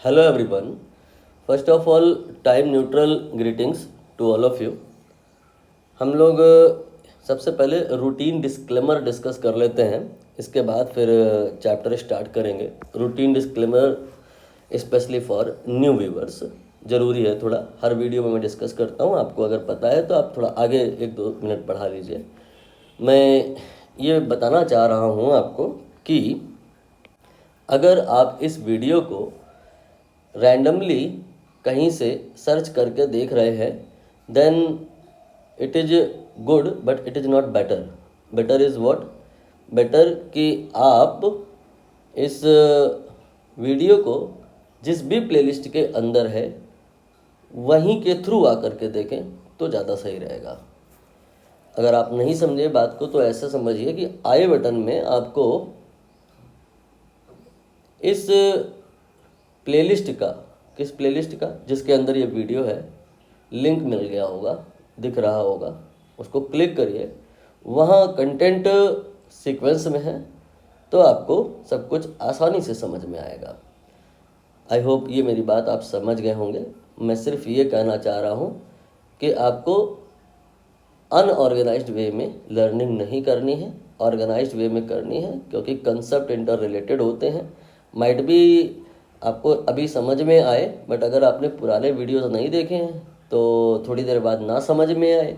Hello everyone. First of all time neutral greetings to all of you. हम लोग सबसे पहले रूटीन डिस्क्लेमर डिस्कस कर लेते हैं, इसके बाद फिर चैप्टर स्टार्ट करेंगे। Routine disclaimer specially for new viewers ज़रूरी है, थोड़ा हर वीडियो में मैं डिस्कस करता हूँ। आपको अगर पता है तो आप थोड़ा आगे 1-2 मिनट बढ़ा लीजिए। मैं ये बताना चाह रहा हूँ आपको कि अगर आप इस वीडियो को रैंडमली कहीं से सर्च करके देख रहे हैं, then it is good but it is not better. Better is what? Better कि आप इस वीडियो को जिस भी प्लेलिस्ट के अंदर है वहीं के थ्रू आकर के देखें तो ज़्यादा सही रहेगा। अगर आप नहीं समझे बात को तो ऐसे समझिए कि आई बटन में आपको इस प्लेलिस्ट का, किस प्लेलिस्ट का, जिसके अंदर ये वीडियो है, लिंक मिल गया होगा, दिख रहा होगा, उसको क्लिक करिए। वहाँ कंटेंट सीक्वेंस में है तो आपको सब कुछ आसानी से समझ में आएगा। आई होप ये मेरी बात आप समझ गए होंगे। मैं सिर्फ ये कहना चाह रहा हूँ कि आपको अनऑर्गेनाइज्ड वे में लर्निंग नहीं करनी है, ऑर्गेनाइज्ड वे में करनी है, क्योंकि कंसेप्ट इंटर रिलेटेड होते हैं। माइट भी आपको अभी समझ में आए, बट अगर आपने पुराने वीडियोस नहीं देखे हैं तो थोड़ी देर बाद ना समझ में आए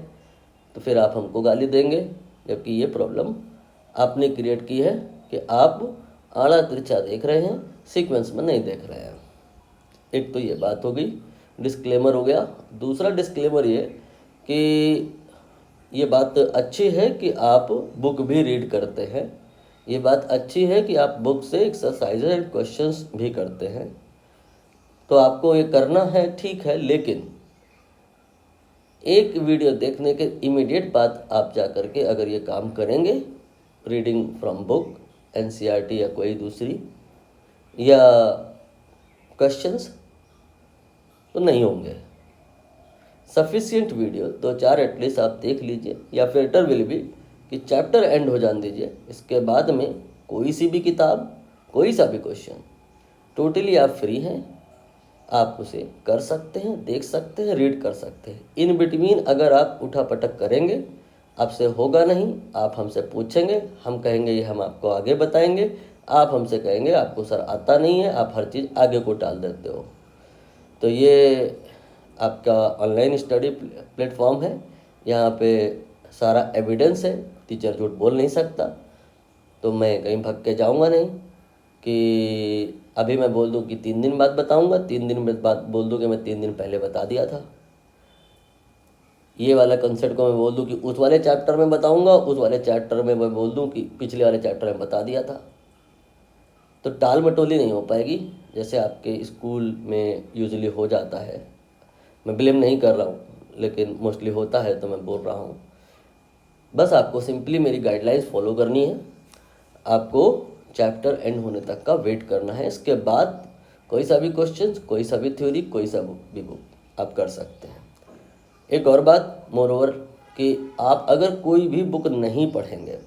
तो फिर आप हमको गाली देंगे, जबकि ये प्रॉब्लम आपने क्रिएट की है कि आप आड़ा तिरछा देख रहे हैं, सीक्वेंस में नहीं देख रहे हैं। एक तो ये बात हो गई, डिस्क्लेमर हो गया। दूसरा डिस्क्लेमर ये कि ये बात अच्छी है कि आप बुक भी रीड करते हैं, ये बात अच्छी है कि आप बुक से एक्सरसाइज एंड क्वेश्चंस भी करते हैं, तो आपको ये करना है, ठीक है। लेकिन एक वीडियो देखने के इमीडिएट बाद आप जा कर के अगर ये काम करेंगे, रीडिंग फ्रॉम बुक, एनसीईआरटी या कोई दूसरी, या क्वेश्चंस, तो नहीं होंगे। सफिशिएंट वीडियो 2-4 एटलीस्ट आप देख लीजिए, या फिल्टर विल भी कि चैप्टर एंड हो जाने दीजिए, इसके बाद में कोई सी भी किताब, कोई सा भी क्वेश्चन, टोटली आप फ्री हैं, आप उसे कर सकते हैं, देख सकते हैं, रीड कर सकते हैं। इन बिटवीन अगर आप उठा पटक करेंगे, आपसे होगा नहीं। आप हमसे पूछेंगे, हम कहेंगे ये हम आपको आगे बताएंगे, आप हमसे कहेंगे आपको सर आता नहीं है, आप हर चीज़ आगे को टाल देते हो। तो ये आपका ऑनलाइन स्टडी प्लेटफॉर्म है, यहाँ पे सारा एविडेंस है, टीचर झूठ बोल नहीं सकता। तो मैं कहीं भाग के जाऊँगा नहीं कि अभी मैं बोल दूँ कि 3 दिन बाद बताऊँगा, 3 दिन बाद बोल दूँ कि मैं 3 दिन पहले बता दिया था। ये वाला कंसेप्ट को मैं बोल दूँ कि उस वाले चैप्टर में बताऊँगा, उस वाले चैप्टर में मैं बोल दूँ कि पिछले वाले चैप्टर में बता दिया था। तो टाल मटोली नहीं हो पाएगी, जैसे आपके स्कूल में यूजुअली हो जाता है। मैं ब्लेम नहीं कर रहा हूँ, लेकिन मोस्टली होता है तो मैं बोल रहा हूँ। बस आपको सिंपली मेरी गाइडलाइंस फॉलो करनी है, आपको चैप्टर एंड होने तक का वेट करना है। इसके बाद कोई सा भी क्वेश्चन, कोई सा भी थ्योरी, कोई सा भी बुक आप कर सकते हैं। एक और बात मोर ओवर कि आप अगर कोई भी बुक नहीं पढ़ेंगे,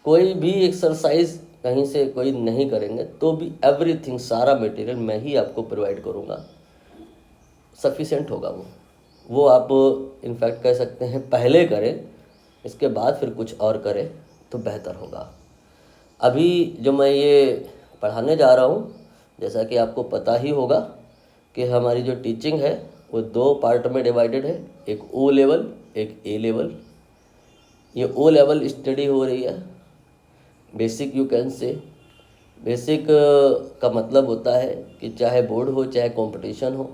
कोई भी एक्सरसाइज कहीं से कोई नहीं करेंगे, तो भी एवरीथिंग, सारा मटेरियल मैं ही आपको प्रोवाइड करूँगा, सफिशेंट होगा वो आप इनफैक्ट कह सकते हैं पहले करें, इसके बाद फिर कुछ और करें तो बेहतर होगा। अभी जो मैं ये पढ़ाने जा रहा हूँ, जैसा कि आपको पता ही होगा कि हमारी जो टीचिंग है वो 2 पार्ट में डिवाइडेड है, एक ओ लेवल, एक ए लेवल। ये ओ लेवल स्टडी हो रही है, बेसिक यू कैन से। बेसिक का मतलब होता है कि चाहे बोर्ड हो, चाहे कंपटीशन हो,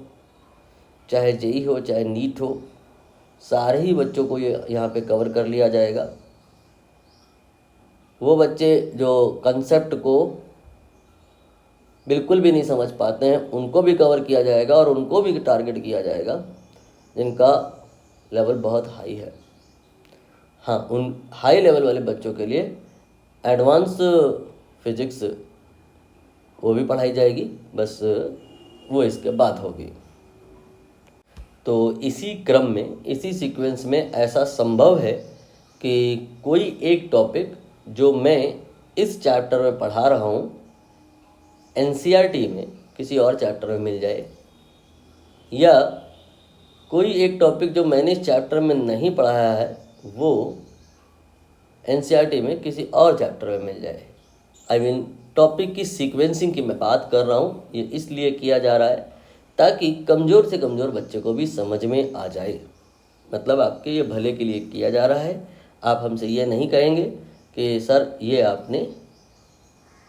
चाहे जेई हो, चाहे नीट हो, सारे ही बच्चों को ये यहाँ पे कवर कर लिया जाएगा। वो बच्चे जो कंसेप्ट को बिल्कुल भी नहीं समझ पाते हैं, उनको भी कवर किया जाएगा, और उनको भी टारगेट किया जाएगा जिनका लेवल बहुत हाई है। हाँ, उन हाई लेवल वाले बच्चों के लिए एडवांस फिजिक्स वो भी पढ़ाई जाएगी, बस वो इसके बाद होगी। तो इसी क्रम में, इसी सीक्वेंस में ऐसा संभव है कि कोई एक टॉपिक जो मैं इस चैप्टर में पढ़ा रहा हूँ एनसीईआरटी में, किसी और चैप्टर में मिल जाए, या कोई एक टॉपिक जो मैंने इस चैप्टर में नहीं पढ़ाया है वो एनसीईआरटी में किसी और चैप्टर में मिल जाए। आई मीन टॉपिक की सीक्वेंसिंग की मैं बात कर रहा हूँ। ये इसलिए किया जा रहा है ताकि कमज़ोर से कमज़ोर बच्चे को भी समझ में आ जाए। मतलब आपके ये भले के लिए किया जा रहा है। आप हमसे ये नहीं कहेंगे कि सर ये आपने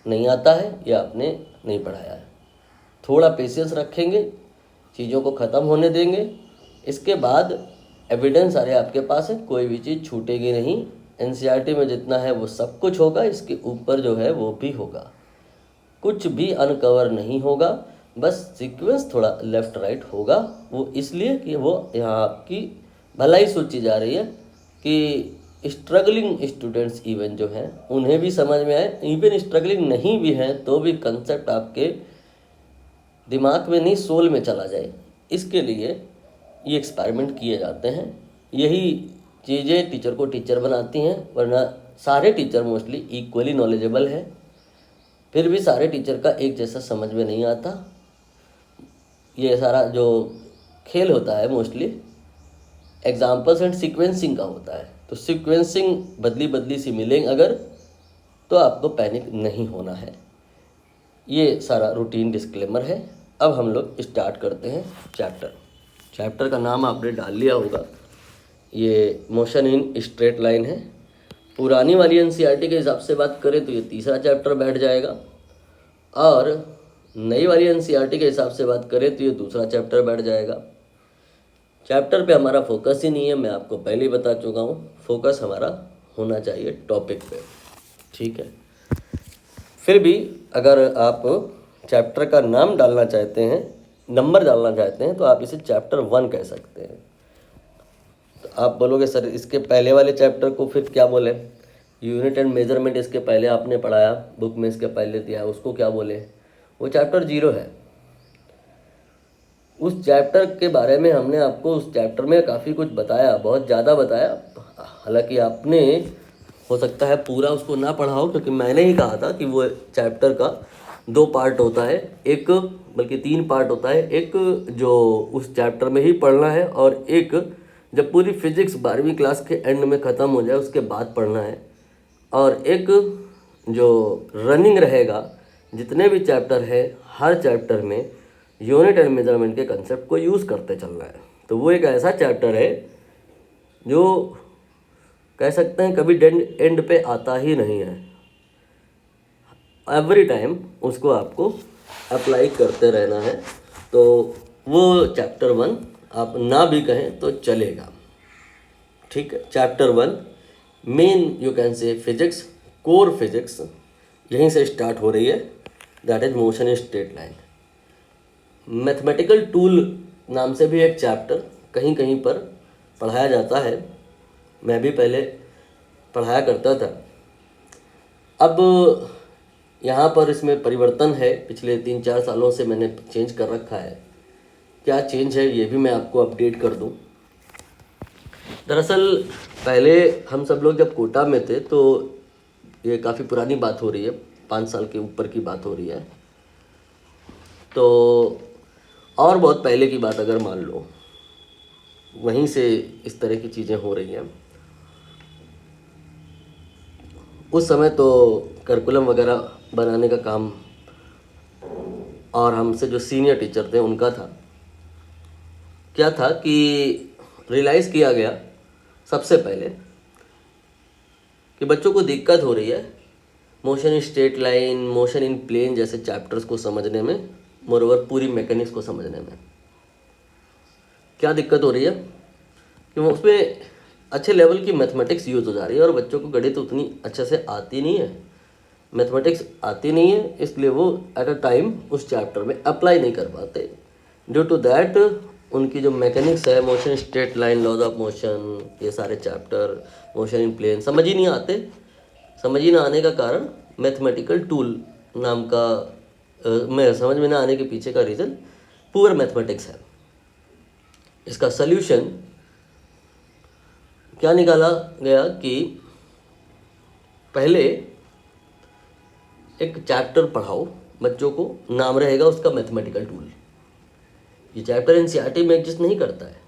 नहीं आता है या आपने नहीं पढ़ाया है। थोड़ा पेशेंस रखेंगे, चीज़ों को ख़त्म होने देंगे, इसके बाद एविडेंस सारे आपके पास है, कोई भी चीज़ छूटेगी नहीं। एनसीईआरटी में जितना है वो सब कुछ होगा, इसके ऊपर जो है वो भी होगा, कुछ भी अनकवर नहीं होगा। बस सीक्वेंस थोड़ा लेफ़्ट राइट होगा, वो इसलिए कि वो यहाँ आपकी भलाई सोची जा रही है कि स्ट्रगलिंग स्टूडेंट्स इवन जो हैं उन्हें भी समझ में आए। इवन स्ट्रगलिंग नहीं भी हैं तो भी कंसेप्ट आपके दिमाग में नहीं सोल में चला जाए, इसके लिए ये एक्सपेरिमेंट किए जाते हैं। यही चीज़ें टीचर को टीचर बनाती हैं, वरना सारे टीचर मोस्टली इक्वली नॉलेजेबल हैं, फिर भी सारे टीचर का एक जैसा समझ में नहीं आता। ये सारा जो खेल होता है मोस्टली एग्जाम्पल्स एंड सीक्वेंसिंग का होता है। तो सीक्वेंसिंग बदली बदली सी मिलेंगे अगर, तो आपको पैनिक नहीं होना है। ये सारा रूटीन डिस्क्लेमर है। अब हम लोग स्टार्ट करते हैं चैप्टर का नाम आपने डाल लिया होगा, ये मोशन इन स्ट्रेट लाइन है। पुरानी वाली एनसीईआरटी के हिसाब से बात करें तो ये तीसरा चैप्टर बैठ जाएगा, और नई वाली एनसीईआरटी के हिसाब से बात करें तो ये दूसरा चैप्टर बैठ जाएगा। चैप्टर पे हमारा फोकस ही नहीं है, मैं आपको पहले ही बता चुका हूँ। फोकस हमारा होना चाहिए टॉपिक पे, ठीक है। फिर भी अगर आप चैप्टर का नाम डालना चाहते हैं, नंबर डालना चाहते हैं, तो आप इसे चैप्टर 1 कह सकते हैं। तो आप बोलोगे सर इसके पहले वाले चैप्टर को फिर क्या बोले? यूनिट एंड मेजरमेंट इसके पहले आपने पढ़ाया, बुक में इसके पहले दिया, उसको क्या बोले? वो चैप्टर 0 है। उस चैप्टर के बारे में हमने आपको उस चैप्टर में काफ़ी कुछ बताया, बहुत ज़्यादा बताया। हालांकि आपने हो सकता है पूरा उसको ना पढ़ा हो, क्योंकि मैंने ही कहा था कि वो चैप्टर का 2 पार्ट होता है, एक बल्कि 3 पार्ट होता है। एक जो उस चैप्टर में ही पढ़ना है, और एक जब पूरी फिजिक्स 12वीं क्लास के एंड में ख़त्म हो जाए उसके बाद पढ़ना है, और एक जो रनिंग रहेगा जितने भी चैप्टर है हर चैप्टर में यूनिट एंड मेजरमेंट के कंसेप्ट को यूज़ करते चलना है। तो वो एक ऐसा चैप्टर है जो कह सकते हैं कभी डेड एंड पे आता ही नहीं है। एवरी टाइम उसको आपको अप्लाई करते रहना है। तो वो चैप्टर 1 आप ना भी कहें तो चलेगा, ठीक है। चैप्टर 1 मेन यू कैन से फिजिक्स, कोर फिजिक्स यहीं से स्टार्ट हो रही है, that is motion in straight line. Mathematical tool नाम से भी एक चैप्टर कहीं कहीं पर पढ़ाया जाता है, मैं भी पहले पढ़ाया करता था। अब यहाँ पर इसमें परिवर्तन है, पिछले 3-4 सालों से मैंने चेंज कर रखा है। क्या चेंज है ये भी मैं आपको अपडेट कर दूँ। दरअसल पहले हम सब लोग जब कोटा में थे, तो ये काफ़ी पुरानी बात हो रही है, 5 साल के ऊपर की बात हो रही है, तो और बहुत पहले की बात अगर मान लो, वहीं से इस तरह की चीज़ें हो रही हैं। उस समय तो करिकुलम वगैरह बनाने का काम और हमसे जो सीनियर टीचर थे उनका था। क्या था कि रियलाइज़ किया गया सबसे पहले कि बच्चों को दिक्कत हो रही है motion in straight line, motion in plane जैसे चैप्टर्स को समझने में, मोरओवर पूरी मैकेनिक्स को समझने में। क्या दिक्कत हो रही है कि वो उसमें अच्छे लेवल की मैथमेटिक्स यूज़ हो जा रही है, और बच्चों को गणित उतनी अच्छे से आती नहीं है, मैथमेटिक्स आती नहीं है, इसलिए वो एट अ टाइम उस चैप्टर में अप्लाई नहीं कर पाते। ड्यू टू दैट उनकी जो मैकेनिक्स है, motion straight line, laws of motion, ये सारे चैप्टर, मोशन इन प्लेन समझ ही नहीं आते। समझ ही ना आने का कारण मैथमेटिकल टूल नाम का मैं समझ में ना आने के पीछे का रीज़न पुअर मैथमेटिक्स है। इसका सल्यूशन क्या निकाला गया कि पहले एक चैप्टर पढ़ाओ बच्चों को नाम रहेगा उसका मैथमेटिकल टूल। ये चैप्टर एनसीईआरटी में एग्जिस्ट नहीं करता है।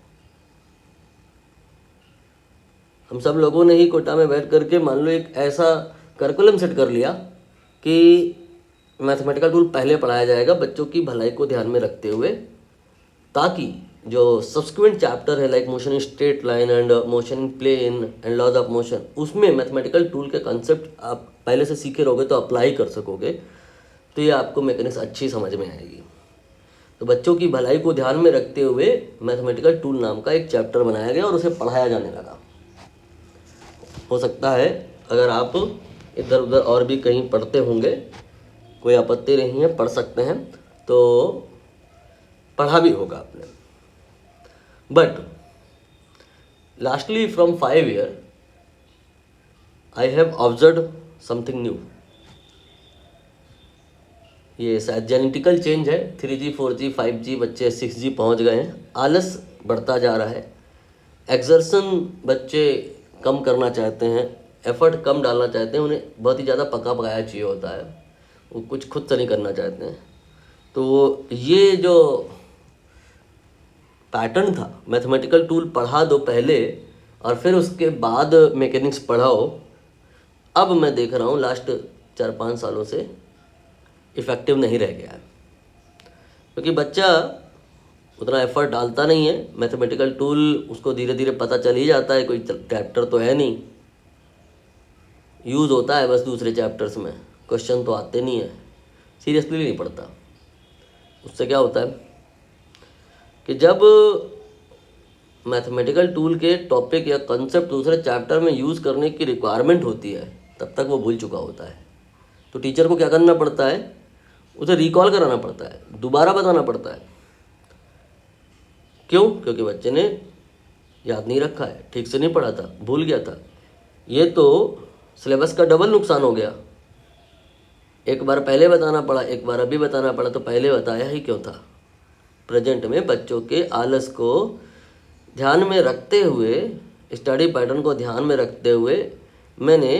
हम सब लोगों ने ही कोटा में बैठ करके मान लो एक ऐसा करिकुलम सेट कर लिया कि मैथमेटिकल टूल पहले पढ़ाया जाएगा बच्चों की भलाई को ध्यान में रखते हुए, ताकि जो सब्सिक्वेंट चैप्टर है like motion in straight line and motion in plane and laws of motion, उसमें मैथमेटिकल टूल के कॉन्सेप्ट आप पहले से सीखे रहोगे तो अप्लाई कर सकोगे, तो ये आपको मैकेनिक्स अच्छी समझ में आएगी। तो बच्चों की भलाई को ध्यान में रखते हुए मैथमेटिकल टूल नाम का एक चैप्टर बनाया गया और उसे पढ़ाया जाने लगा। हो सकता है अगर आप इधर उधर और भी कहीं पढ़ते होंगे, कोई आपत्ति नहीं है, पढ़ सकते हैं, तो पढ़ा भी होगा आपने। But lastly from 5 years I have observe something new. ये शायद जेनेटिकल चेंज है, 3G 4G 5G बच्चे 6G पहुंच गए हैं, आलस बढ़ता जा रहा है, एक्सर्शन बच्चे कम करना चाहते हैं, एफर्ट कम डालना चाहते हैं, उन्हें बहुत ही ज़्यादा पका पकाया चाहिए होता है, वो कुछ खुद से नहीं करना चाहते हैं। तो ये जो पैटर्न था, मैथमेटिकल टूल पढ़ा दो पहले और फिर उसके बाद मैकेनिक्स पढ़ाओ, अब मैं देख रहा हूँ लास्ट 4-5 सालों से इफ़ेक्टिव नहीं रह गया है, क्योंकि बच्चा उतना एफर्ट डालता नहीं है। मैथमेटिकल टूल उसको धीरे धीरे पता चल ही जाता है, कोई चैप्टर तो है नहीं, यूज़ होता है बस दूसरे चैप्टर्स में, क्वेश्चन तो आते नहीं है, सीरियसली नहीं पढ़ता। उससे क्या होता है कि जब मैथमेटिकल टूल के टॉपिक या कंसेप्ट दूसरे चैप्टर में यूज़ करने की रिक्वायरमेंट होती है, तब तक वो भूल चुका होता है। तो टीचर को क्या करना पड़ता है, उसे रिकॉल कराना पड़ता है, दोबारा बताना पड़ता है। क्यों? क्योंकि बच्चे ने याद नहीं रखा है, ठीक से नहीं पढ़ा था, भूल गया था। ये तो सिलेबस का डबल नुकसान हो गया, एक बार पहले बताना पड़ा, एक बार अभी बताना पड़ा, तो पहले बताया ही क्यों था। प्रेजेंट में बच्चों के आलस को ध्यान में रखते हुए, स्टडी पैटर्न को ध्यान में रखते हुए मैंने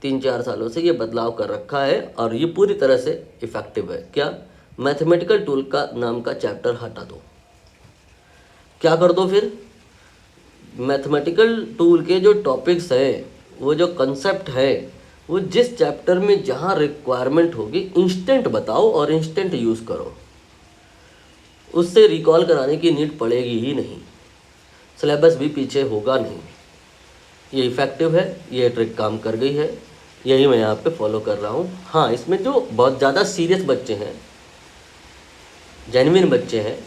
3-4 सालों से ये बदलाव कर रखा है और ये पूरी तरह से इफ़ेक्टिव है। क्या? मैथमेटिकल टूल का नाम का चैप्टर हटा दो। क्या कर दो फिर? मैथमेटिकल टूल के जो टॉपिक्स हैं, वो जो कंसेप्ट है, वो जिस चैप्टर में जहाँ रिक्वायरमेंट होगी इंस्टेंट बताओ और इंस्टेंट यूज़ करो, उससे रिकॉल कराने की नीड पड़ेगी ही नहीं, सिलेबस भी पीछे होगा नहीं। ये इफ़ेक्टिव है, ये ट्रिक काम कर गई है, यही मैं यहाँ पे फॉलो कर रहा हूँ। हाँ, इसमें जो बहुत ज़्यादा सीरियस बच्चे हैं, जेन्युइन बच्चे हैं,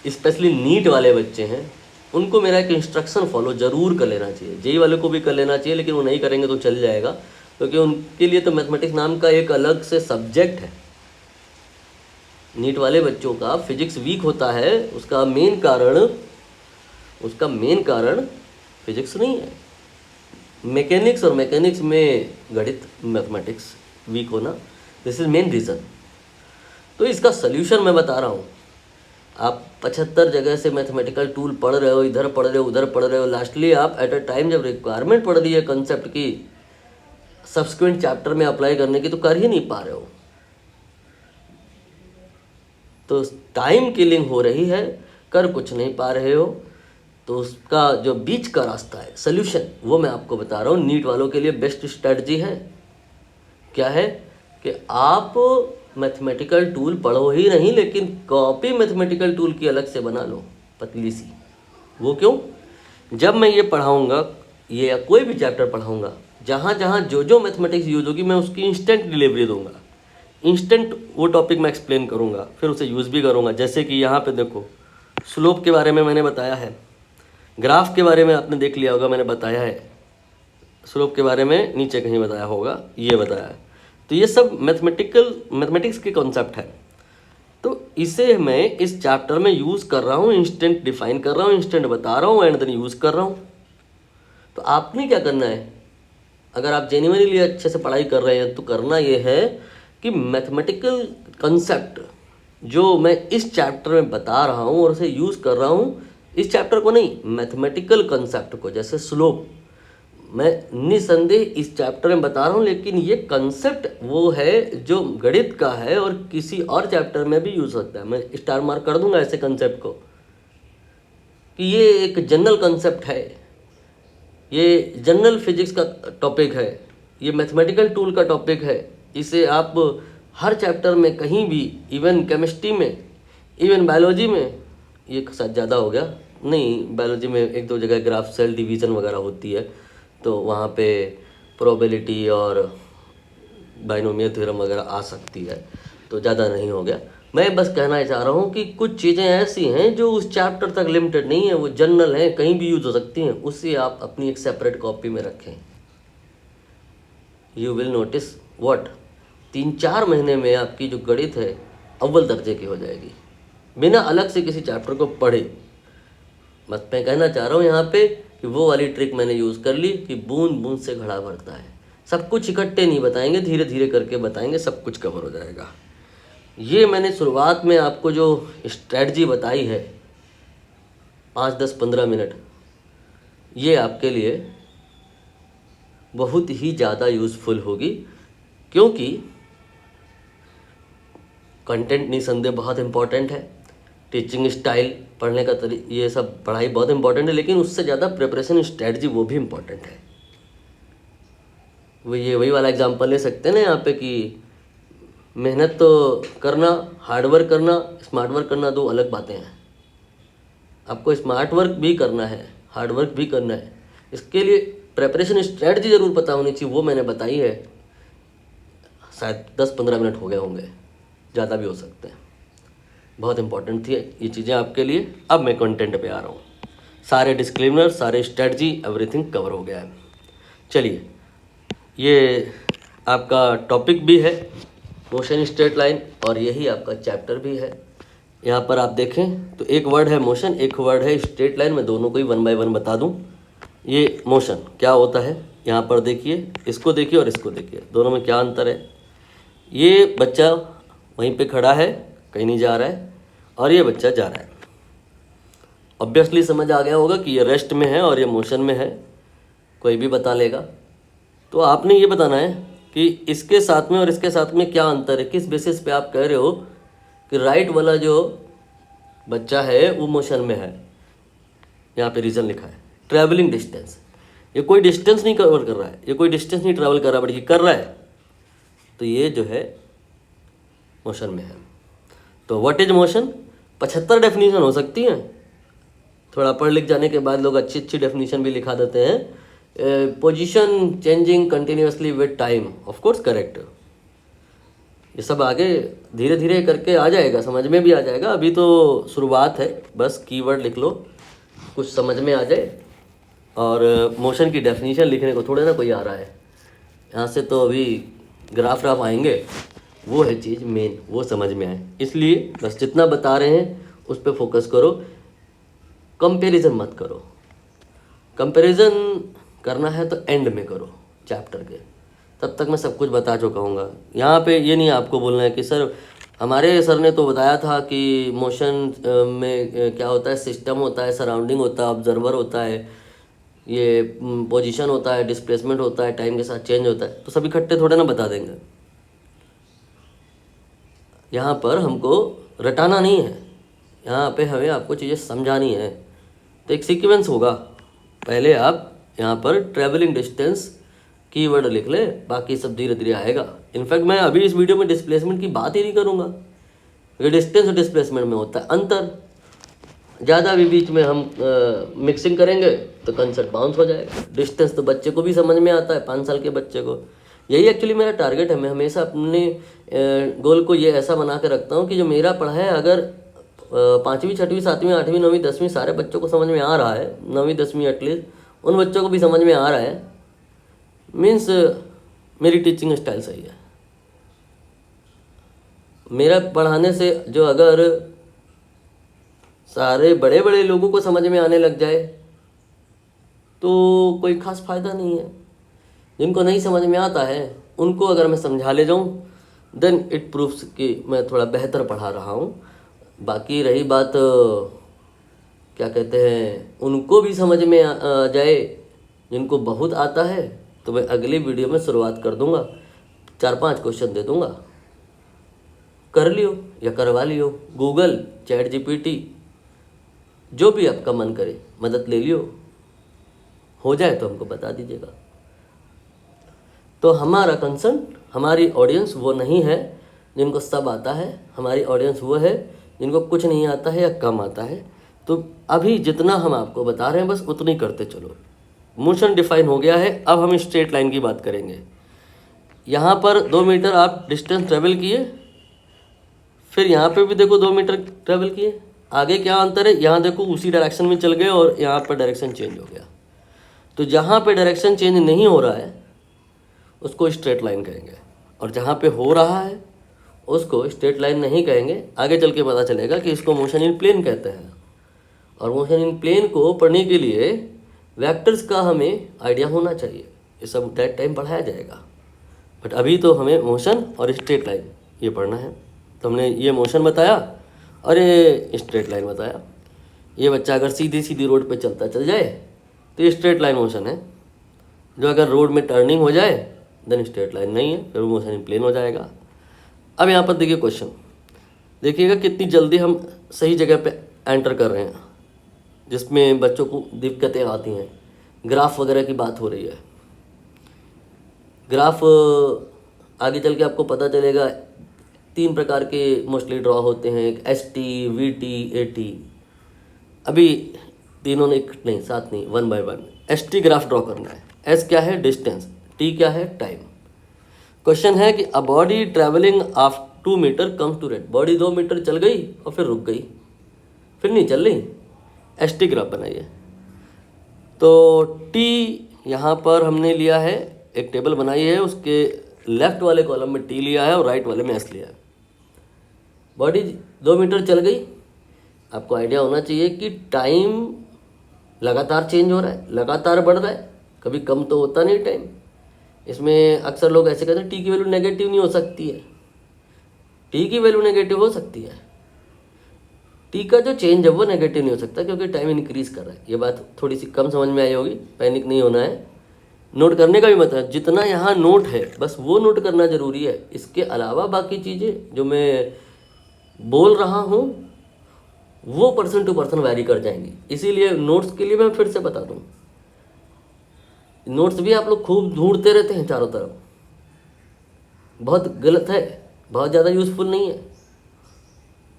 स्पेशली नीट वाले बच्चे हैं, उनको मेरा एक इंस्ट्रक्शन फॉलो ज़रूर कर लेना चाहिए। जेई वाले को भी कर लेना चाहिए, लेकिन वो नहीं करेंगे तो चल जाएगा, क्योंकि उनके लिए तो मैथमेटिक्स नाम का एक अलग से सब्जेक्ट है। नीट वाले बच्चों का फिजिक्स वीक होता है, उसका मेन कारण फिजिक्स नहीं है, मैकेनिक्स, और मैकेनिक्स में गणित, मैथमेटिक्स वीक होना, दिस इज मेन रीज़न। तो इसका सल्यूशन मैं बता रहा हूँ। आप 75 जगह से मैथमेटिकल टूल पढ़ रहे हो, इधर पढ़ रहे हो, उधर पढ़ रहे हो, लास्टली आप एट अ टाइम जब रिक्वायरमेंट पड़ रही है कंसेप्ट की सब्सिक्वेंट चैप्टर में अप्लाई करने की, तो कर ही नहीं पा रहे हो, तो टाइम किलिंग हो रही है, कर कुछ नहीं पा रहे हो। तो उसका जो बीच का रास्ता है, सल्यूशन, वो मैं आपको बता रहा हूँ। नीट वालों के लिए बेस्ट स्ट्रेटजी है, क्या है कि आप मैथमेटिकल टूल पढ़ो ही नहीं, लेकिन कॉपी मैथमेटिकल टूल की अलग से बना लो, पतली सी। वो क्यों? जब मैं ये पढ़ाऊँगा, ये या कोई भी चैप्टर पढ़ाऊँगा, जहाँ जहाँ जो जो मैथमेटिक्स यूज होगी, मैं उसकी इंस्टेंट डिलीवरी दूंगा, इंस्टेंट वो टॉपिक मैं एक्सप्लेन करूँगा, फिर उसे यूज़ भी करूँगा। जैसे कि यहाँ पे देखो, स्लोप के बारे में मैंने बताया है, ग्राफ के बारे में आपने देख लिया होगा, मैंने बताया है, स्लोप के बारे में नीचे कहीं बताया होगा, ये बताया है। तो ये सब मैथमेटिक्स के कॉन्सेप्ट है, तो इसे मैं इस चैप्टर में यूज़ कर रहा हूँ, इंस्टेंट डिफाइन कर रहा हूँ, इंस्टेंट बता रहा हूँ, एंड देन यूज़ कर रहा हूँ। तो आपने क्या करना है, अगर आप जेन्युइनली अच्छे से पढ़ाई कर रहे हैं, तो करना ये है कि मैथमेटिकल कंसेप्ट जो मैं इस चैप्टर में बता रहा हूँ और उसे यूज़ कर रहा हूँ, इस चैप्टर को नहीं, मैथमेटिकल कंसेप्ट को, जैसे स्लोप, मैं निसंदेह इस चैप्टर में बता रहा हूँ, लेकिन ये कंसेप्ट वो है जो गणित का है और किसी और चैप्टर में भी यूज़ होता है। मैं स्टार मार्क कर दूंगा ऐसे कंसेप्ट को कि ये एक जनरल कंसेप्ट है, ये जनरल फिजिक्स का टॉपिक है, ये मैथमेटिकल टूल का टॉपिक है। इसे आप हर चैप्टर में कहीं भी, इवन केमिस्ट्री में, इवन बायोलॉजी में, ये शायद ज़्यादा हो गया, नहीं बायोलॉजी में एक दो जगह ग्राफ सेल डिवीज़न वगैरह होती है तो वहाँ पे प्रोबेबिलिटी और बाइनोमियल थ्योरम वगैरह आ सकती है, तो ज़्यादा नहीं हो गया। मैं बस कहना चाह रहा हूँ कि कुछ चीज़ें ऐसी हैं जो उस चैप्टर तक लिमिटेड नहीं है, वो जनरल हैं, कहीं भी यूज़ हो सकती हैं। उससे आप अपनी एक सेपरेट कॉपी में रखें। यू विल नोटिस व्हाट 3-4 महीने में आपकी जो गणित है अव्वल दर्जे की हो जाएगी, बिना अलग से किसी चैप्टर को पढ़े। बस मैं कहना चाह रहा हूँ यहाँ पे कि वो वाली ट्रिक मैंने यूज़ कर ली कि बूंद बूंद से घड़ा भरता है। सब कुछ इकट्ठे नहीं बताएंगे, धीरे धीरे करके बताएंगे, सब कुछ कवर हो जाएगा। ये मैंने शुरुआत में आपको जो स्ट्रैटेजी बताई है 5-10-15 मिनट, ये आपके लिए बहुत ही ज़्यादा यूज़फुल होगी, क्योंकि कंटेंट निसंदेह बहुत इम्पॉर्टेंट है। टीचिंग स्टाइल, पढ़ने का ये सब पढ़ाई बहुत इम्पॉर्टेंट है, लेकिन उससे ज़्यादा प्रिपरेशन स्ट्रैटेजी वो भी इम्पॉर्टेंट है। वो ये वही वाला एग्जांपल ले सकते हैं ना यहाँ पे कि मेहनत तो करना, हार्ड वर्क करना, स्मार्ट वर्क करना दो अलग बातें हैं। आपको स्मार्ट वर्क भी करना है, हार्ड वर्क भी करना है, इसके लिए प्रिपरेशन स्ट्रैटेजी ज़रूर पता होनी चाहिए। वो मैंने बताई है, शायद 10-15 मिनट हो गए होंगे, ज़्यादा भी हो सकते हैं। बहुत इंपॉर्टेंट थी ये चीज़ें आपके लिए। अब मैं कंटेंट पे आ रहा हूँ। सारे डिस्क्लेमर, सारे स्ट्रैटेजी, एवरीथिंग कवर हो गया है। चलिए, ये आपका टॉपिक भी है मोशन स्ट्रेट लाइन, और यही आपका चैप्टर भी है। यहाँ पर आप देखें तो एक वर्ड है मोशन, एक वर्ड है स्ट्रेट लाइन। मैं दोनों को ही 1 बाय 1 बता दूँ। ये मोशन क्या होता है, यहाँ पर देखिए, इसको देखिए और इसको देखिए, दोनों में क्या अंतर है। ये बच्चा वहीं पे खड़ा है, कहीं नहीं जा रहा है, और ये बच्चा जा रहा है। ऑब्वियसली समझ आ गया होगा कि ये रेस्ट में है और ये मोशन में है, कोई भी बता लेगा। तो आपने ये बताना है कि इसके साथ में और इसके साथ में क्या अंतर है, किस बेसिस पे आप कह रहे हो कि राइट वाला जो बच्चा है वो मोशन में है। यहाँ पे रीज़न लिखा है ट्रैवलिंग डिस्टेंस। ये कोई डिस्टेंस नहीं कवर कर रहा है, ये कोई डिस्टेंस नहीं ट्रैवल कर रहा, बल्कि कर रहा है, तो ये जो है मोशन में है। तो व्हाट इज मोशन, 75 डेफिनेशन हो सकती हैं। थोड़ा पढ़ लिख जाने के बाद लोग अच्छी अच्छी डेफिनेशन भी लिखा देते हैं। Position changing continuously with time, of course correct. ये सब आगे धीरे धीरे करके आ जाएगा, समझ में भी आ जाएगा। अभी तो शुरुआत है, बस कीवर्ड लिख लो, कुछ समझ में आ जाए। और मोशन की डेफिनेशन लिखने को थोड़े ना कोई आ रहा है, यहाँ से तो अभी ग्राफ आएंगे, वो है चीज़ मेन, वो समझ में आए। इसलिए बस जितना बता रहे हैं उस पर फोकस करो, कंपैरिजन मत करो। कंपैरिजन करना है तो एंड में करो चैप्टर के, तब तक मैं सब कुछ बता चुका हूँगा। यहाँ पे ये नहीं आपको बोलना है कि सर हमारे सर ने तो बताया था कि मोशन में क्या होता है, सिस्टम होता है, सराउंडिंग होता है, ऑब्जर्वर होता है, ये पोजीशन होता है, डिस्प्लेसमेंट होता है, टाइम के साथ चेंज होता है। तो सब इकट्ठे थोड़े ना बता देंगे। यहाँ पर हमको रटाना नहीं है, यहाँ पे हमें आपको चीज़ें समझानी है। तो एक सीक्वेंस होगा, पहले आप यहाँ पर ट्रैवलिंग डिस्टेंस कीवर्ड लिख ले, बाकी सब धीरे धीरे आएगा। इनफैक्ट मैं अभी इस वीडियो में डिस्प्लेसमेंट की बात ही नहीं करूँगा, ये डिस्टेंस और डिस्प्लेसमेंट में होता है अंतर। ज़्यादा भी बीच में हम मिक्सिंग करेंगे तो कंसेप्ट बाउंस हो जाएगा। डिस्टेंस तो बच्चे को भी समझ में आता है, 5 साल के बच्चे को। यही एक्चुअली मेरा टारगेट है। मैं हमेशा अपने गोल को ये ऐसा बना के रखता हूँ कि जो मेरा पढ़ा है, अगर 5वीं 6वीं 7वीं 8वीं 9वीं 10वीं सारे बच्चों को समझ में आ रहा है, 9वीं 10वीं एटलीस्ट उन बच्चों को भी समझ में आ रहा है, मीन्स मेरी टीचिंग स्टाइल सही है। मेरा पढ़ाने से जो अगर सारे बड़े बड़े लोगों को समझ में आने लग जाए तो कोई खास फ़ायदा नहीं है। जिनको नहीं समझ में आता है उनको अगर मैं समझा ले जाऊँ, देन इट प्रूव्स कि मैं थोड़ा बेहतर पढ़ा रहा हूँ। बाकी रही बात क्या कहते हैं, उनको भी समझ में आ जाए जिनको बहुत आता है तो मैं अगली वीडियो में शुरुआत कर दूंगा, 4-5 क्वेश्चन दे दूंगा, कर लियो या करवा लियो। गूगल, चैट जीपीटी, जो भी आपका मन करे मदद ले लियो, हो जाए तो हमको बता दीजिएगा। तो हमारा कंसर्न, हमारी ऑडियंस वो नहीं है जिनको सब आता है, हमारी ऑडियंस वो है जिनको कुछ नहीं आता है या कम आता है। तो अभी जितना हम आपको बता रहे हैं बस उतनी करते चलो। मोशन डिफाइन हो गया है, अब हम स्ट्रेट लाइन की बात करेंगे। यहाँ पर 2 मीटर आप डिस्टेंस ट्रेवल किए, फिर यहाँ पे भी देखो 2 मीटर ट्रेवल किए, आगे क्या अंतर है, यहाँ देखो उसी डायरेक्शन में चल गए और यहाँ पर डायरेक्शन चेंज हो गया। तो जहाँ पे डायरेक्शन चेंज नहीं हो रहा है उसको स्ट्रेट लाइन कहेंगे, और जहाँ पे हो रहा है उसको स्ट्रेट लाइन नहीं कहेंगे। आगे चल के पता चलेगा कि इसको मोशन इन प्लेन कहते हैं। और मोशन इन प्लेन को पढ़ने के लिए वेक्टर्स का हमें आइडिया होना चाहिए, ये सब दैट टाइम पढ़ाया जाएगा। बट अभी तो हमें मोशन और स्ट्रेट लाइन ये पढ़ना है। तो हमने ये मोशन बताया और ये स्ट्रेट लाइन बताया। ये बच्चा अगर सीधी सीधी रोड पे चलता चल जाए तो ये स्ट्रेट लाइन मोशन है। जो अगर रोड में टर्निंग हो जाए देन स्ट्रेट लाइन नहीं है, फिर वो मोशन इन प्लेन हो जाएगा। अब यहाँ पर देखिए क्वेश्चन, देखिएगा कितनी जल्दी हम सही जगह पे एंटर कर रहे हैं, जिसमें बच्चों को दिक्कतें आती हैं। ग्राफ वगैरह की बात हो रही है। ग्राफ आगे चल के आपको पता चलेगा 3 प्रकार के मोस्टली ड्रॉ होते हैं, एक ST, VT, AT। अभी तीनों ने नहीं, साथ नहीं, 1 बाय 1 ST ग्राफ ड्रॉ करना है। S क्या है, डिस्टेंस, T क्या है, टाइम। क्वेश्चन है कि a body travelling of 2 metre comes to rest. Body 2 metre चल गई और फिर रुक गई, फिर नहीं चल रही, ST ग्राफ बनाइए। तो T यहाँ पर हमने लिया है, एक टेबल बनाई है, उसके लेफ्ट वाले कॉलम में T लिया है और राइट वाले में S लिया है। बॉडी 2 मीटर चल गई, आपको आइडिया होना चाहिए कि टाइम लगातार चेंज हो रहा है, लगातार बढ़ रहा है, कभी कम तो होता नहीं टाइम। इसमें अक्सर लोग ऐसे कहते हैं टी की वैल्यू नेगेटिव नहीं हो सकती है। टी की वैल्यू नेगेटिव हो सकती है, टी का जो चेंज है वो नेगेटिव नहीं हो सकता, क्योंकि टाइम इंक्रीज कर रहा है। ये बात थोड़ी सी कम समझ में आई होगी, पैनिक नहीं होना है। नोट करने का भी मतलब जितना यहाँ नोट है बस वो नोट करना ज़रूरी है। इसके अलावा बाकी चीज़ें जो मैं बोल रहा हूँ वो पर्सन टू पर्सन वैरी कर जाएंगी। इसीलिए नोट्स के लिए मैं फिर से बता दूँ, नोट्स भी आप लोग खूब ढूंढते रहते हैं चारों तरफ, बहुत गलत है, बहुत ज़्यादा यूज़फुल नहीं है।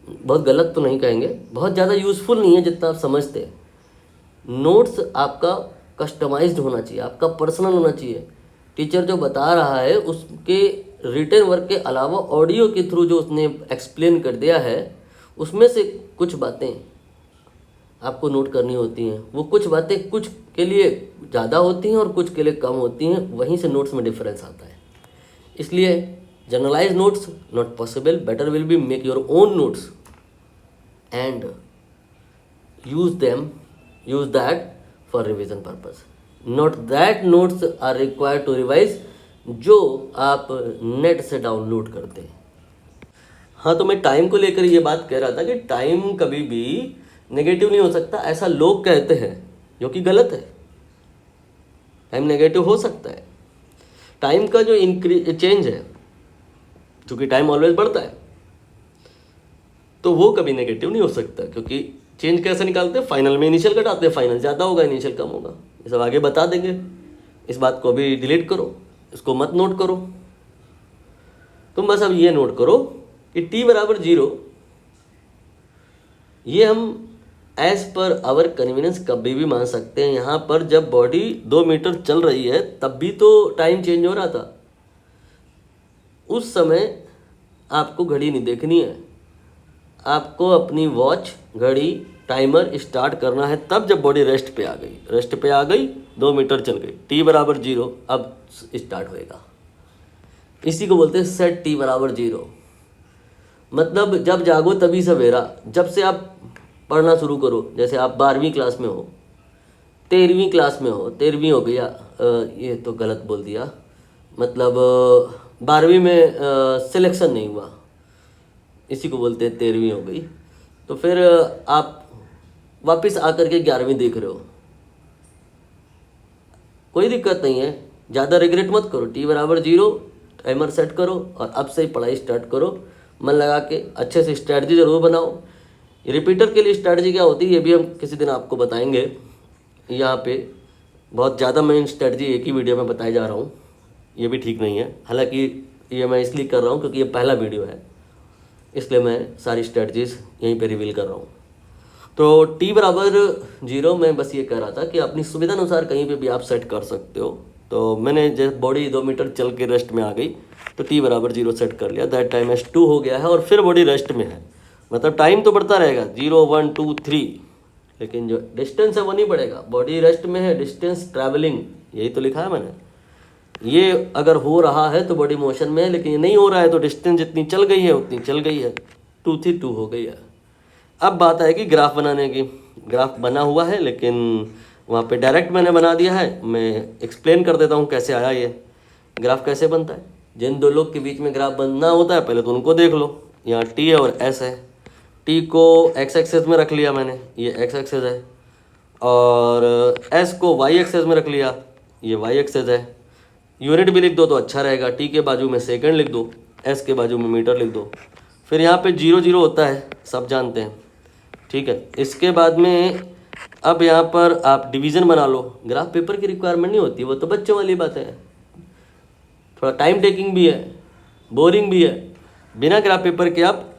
बहुत गलत तो नहीं कहेंगे, बहुत ज़्यादा यूज़फुल नहीं है जितना आप समझते हैं। नोट्स आपका कस्टमाइज्ड होना चाहिए, आपका पर्सनल होना चाहिए। टीचर जो बता रहा है उसके रिटन वर्क के अलावा ऑडियो के थ्रू जो उसने एक्सप्लेन कर दिया है उसमें से कुछ बातें आपको नोट करनी होती हैं। वो कुछ बातें कुछ के लिए ज़्यादा होती हैं और कुछ के लिए कम होती हैं, वहीं से नोट्स में डिफरेंस आता है। इसलिए generalise notes not possible, better will be make your own notes and use that for revision purpose. Not that notes are required to revise जो आप नेट से डाउनलोड करते हैं। हाँ, तो मैं टाइम को लेकर ये बात कह रहा था कि टाइम कभी भी नेगेटिव नहीं हो सकता, ऐसा लोग कहते हैं, जो कि गलत है। टाइम नेगेटिव हो सकता है। टाइम का जो चेंज है, क्योंकि टाइम ऑलवेज बढ़ता है, तो वो कभी नेगेटिव नहीं हो सकता। क्योंकि चेंज कैसे निकालते हैं, फाइनल में इनिशियल घटाते हैं, फाइनल ज़्यादा होगा इनिशियल कम होगा, ये सब आगे बता देंगे। इस बात को अभी डिलीट करो, इसको मत नोट करो। तुम बस अब ये नोट करो कि t बराबर 0, ये हम एज पर आवर कन्वीनियंस कभी भी मान सकते हैं। यहाँ पर जब बॉडी 2 मीटर चल रही है तब भी तो टाइम चेंज हो रहा था। उस समय आपको घड़ी नहीं देखनी है, आपको अपनी वॉच, घड़ी, टाइमर स्टार्ट करना है तब जब बॉडी रेस्ट पे आ गई। रेस्ट पे आ गई, 2 मीटर चल गई, t बराबर 0, अब स्टार्ट होएगा। इसी को बोलते हैं सेट t बराबर 0। मतलब जब जागो तभी सवेरा। जब से आप पढ़ना शुरू करो, जैसे आप 12वीं क्लास में हो, 13वीं क्लास में हो, 13वीं हो गया, ये तो गलत बोल दिया, मतलब 12वीं में सिलेक्शन नहीं हुआ, इसी को बोलते हैं 13वीं हो गई। तो फिर आप वापस आकर के 11वीं देख रहे हो, कोई दिक्कत नहीं है, ज़्यादा रिग्रेट मत करो। टी बराबर 0 टाइमर सेट करो और अब से ही पढ़ाई स्टार्ट करो, मन लगा के अच्छे से स्ट्रैटेजी ज़रूर बनाओ। रिपीटर के लिए स्ट्रैटेजी क्या होती है ये भी हम किसी दिन आपको बताएंगे। यहाँ पे बहुत ज़्यादा मैं स्ट्रैटेजी एक ही वीडियो में बताया जा रहा हूँ, ये भी ठीक नहीं है। हालांकि ये मैं इसलिए कर रहा हूँ क्योंकि ये पहला वीडियो है, इसलिए मैं सारी स्ट्रैटेजीज यहीं पे रिवील कर रहा हूँ। तो टी बराबर 0 मैं बस ये कह रहा था कि अपनी सुविधा अनुसार कहीं पे भी आप सेट कर सकते हो। तो मैंने जब बॉडी 2 मीटर चल के रेस्ट में आ गई तो टी बराबर 0 सेट कर लिया, दैट टाइम S2 हो गया है और फिर बॉडी रेस्ट में है। मतलब टाइम तो बढ़ता रहेगा 0 1 2 3, लेकिन जो डिस्टेंस है वो नहीं बढ़ेगा। बॉडी रेस्ट में है, डिस्टेंस ट्रैवलिंग, यही तो लिखा है मैंने। ये अगर हो रहा है तो बॉडी मोशन में है, लेकिन ये नहीं हो रहा है तो डिस्टेंस जितनी चल गई है उतनी चल गई है, 2 थी 2 हो गई है। अब बात आएगी ग्राफ बनाने की। ग्राफ बना हुआ है लेकिन वहाँ पे डायरेक्ट मैंने बना दिया है। मैं एक्सप्लेन कर देता हूँ कैसे आया ये ग्राफ, कैसे बनता है। जिन दो लोग के बीच में ग्राफ बनना होता है पहले तो उनको देख लो। यहाँ टी है और एस है। टी को एक्स एक्सेस में रख लिया मैंने, ये एक्स एक्सेस है, और एस को वाई एक्सेस में रख लिया, ये वाई एक्सेस है। यूनिट भी लिख दो तो अच्छा रहेगा, टी के बाजू में सेकंड लिख दो, एस के बाजू में मीटर लिख दो। फिर यहाँ पे 0 0 होता है, सब जानते हैं, ठीक है। इसके बाद में अब यहाँ पर आप डिवीज़न बना लो। ग्राफ पेपर की रिक्वायरमेंट नहीं होती, वो तो बच्चों वाली बात है। थोड़ा टाइम टेकिंग भी है, बोरिंग भी है। बिना ग्राफ पेपर के आप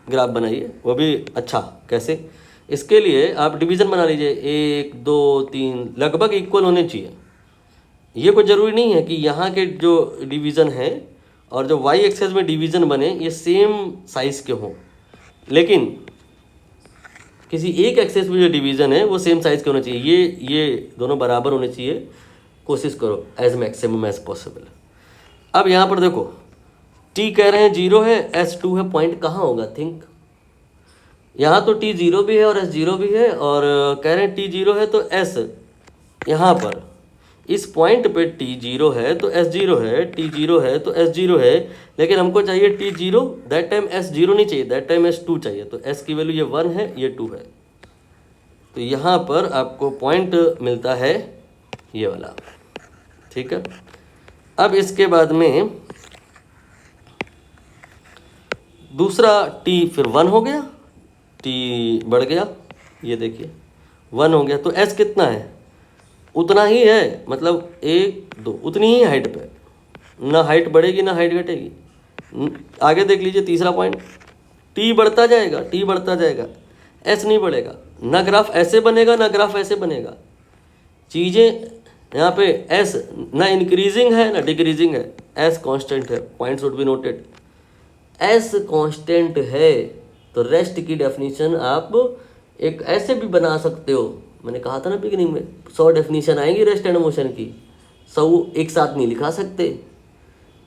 ग्राफ बनाइए, वो भी अच्छा। कैसे? इसके लिए आप डिवीज़न बना लीजिए, 1 2 3 लगभग इक्वल होने चाहिए। ये कोई ज़रूरी नहीं है कि यहाँ के जो डिवीज़न है और जो वाई एक्सेस में डिवीज़न बने ये सेम साइज़ के हों, लेकिन किसी एक एक्सेस में जो डिवीज़न है वो सेम साइज़ के होने चाहिए। ये दोनों बराबर होने चाहिए। कोशिश करो एज मैक्सिमम एज पॉसिबल। अब यहाँ पर देखो, टी कह रहे हैं 0 है, S2 है, पॉइंट कहाँ होगा? थिंक। यहाँ तो टी 0 भी है और S 0 भी है, और कह रहे हैं टी 0 है तो S यहाँ पर इस पॉइंट पे टी 0 है तो S 0 है, टी 0 है तो S 0 है, लेकिन हमको चाहिए टी 0, दैट टाइम S 0 नहीं चाहिए, दैट टाइम S 2 चाहिए। तो S की वैल्यू ये 1 है, ये 2 है। तो यहाँ पर आपको पॉइंट मिलता है ये वाला, ठीक है। अब इसके बाद में दूसरा टी फिर 1 हो गया, टी बढ़ गया, ये देखिए 1 हो गया। तो S कितना है? उतना ही है, मतलब 1 2 उतनी ही हाइट पे, ना हाइट बढ़ेगी ना हाइट घटेगी। आगे देख लीजिए तीसरा पॉइंट, टी बढ़ता जाएगा, टी बढ़ता जाएगा, एस नहीं बढ़ेगा। ना ग्राफ ऐसे बनेगा ना ग्राफ ऐसे बनेगा। चीज़ें यहाँ पे एस ना इंक्रीजिंग है ना डिक्रीजिंग है, एस कांस्टेंट है। Point should be noted. S constant है तो रेस्ट की डेफिनेशन आप एक ऐसे भी बना सकते हो। मैंने कहा था ना बिगिनिंग में 100 डेफिनेशन आएंगी रेस्ट एंड मोशन की, 100 एक साथ नहीं लिखा सकते,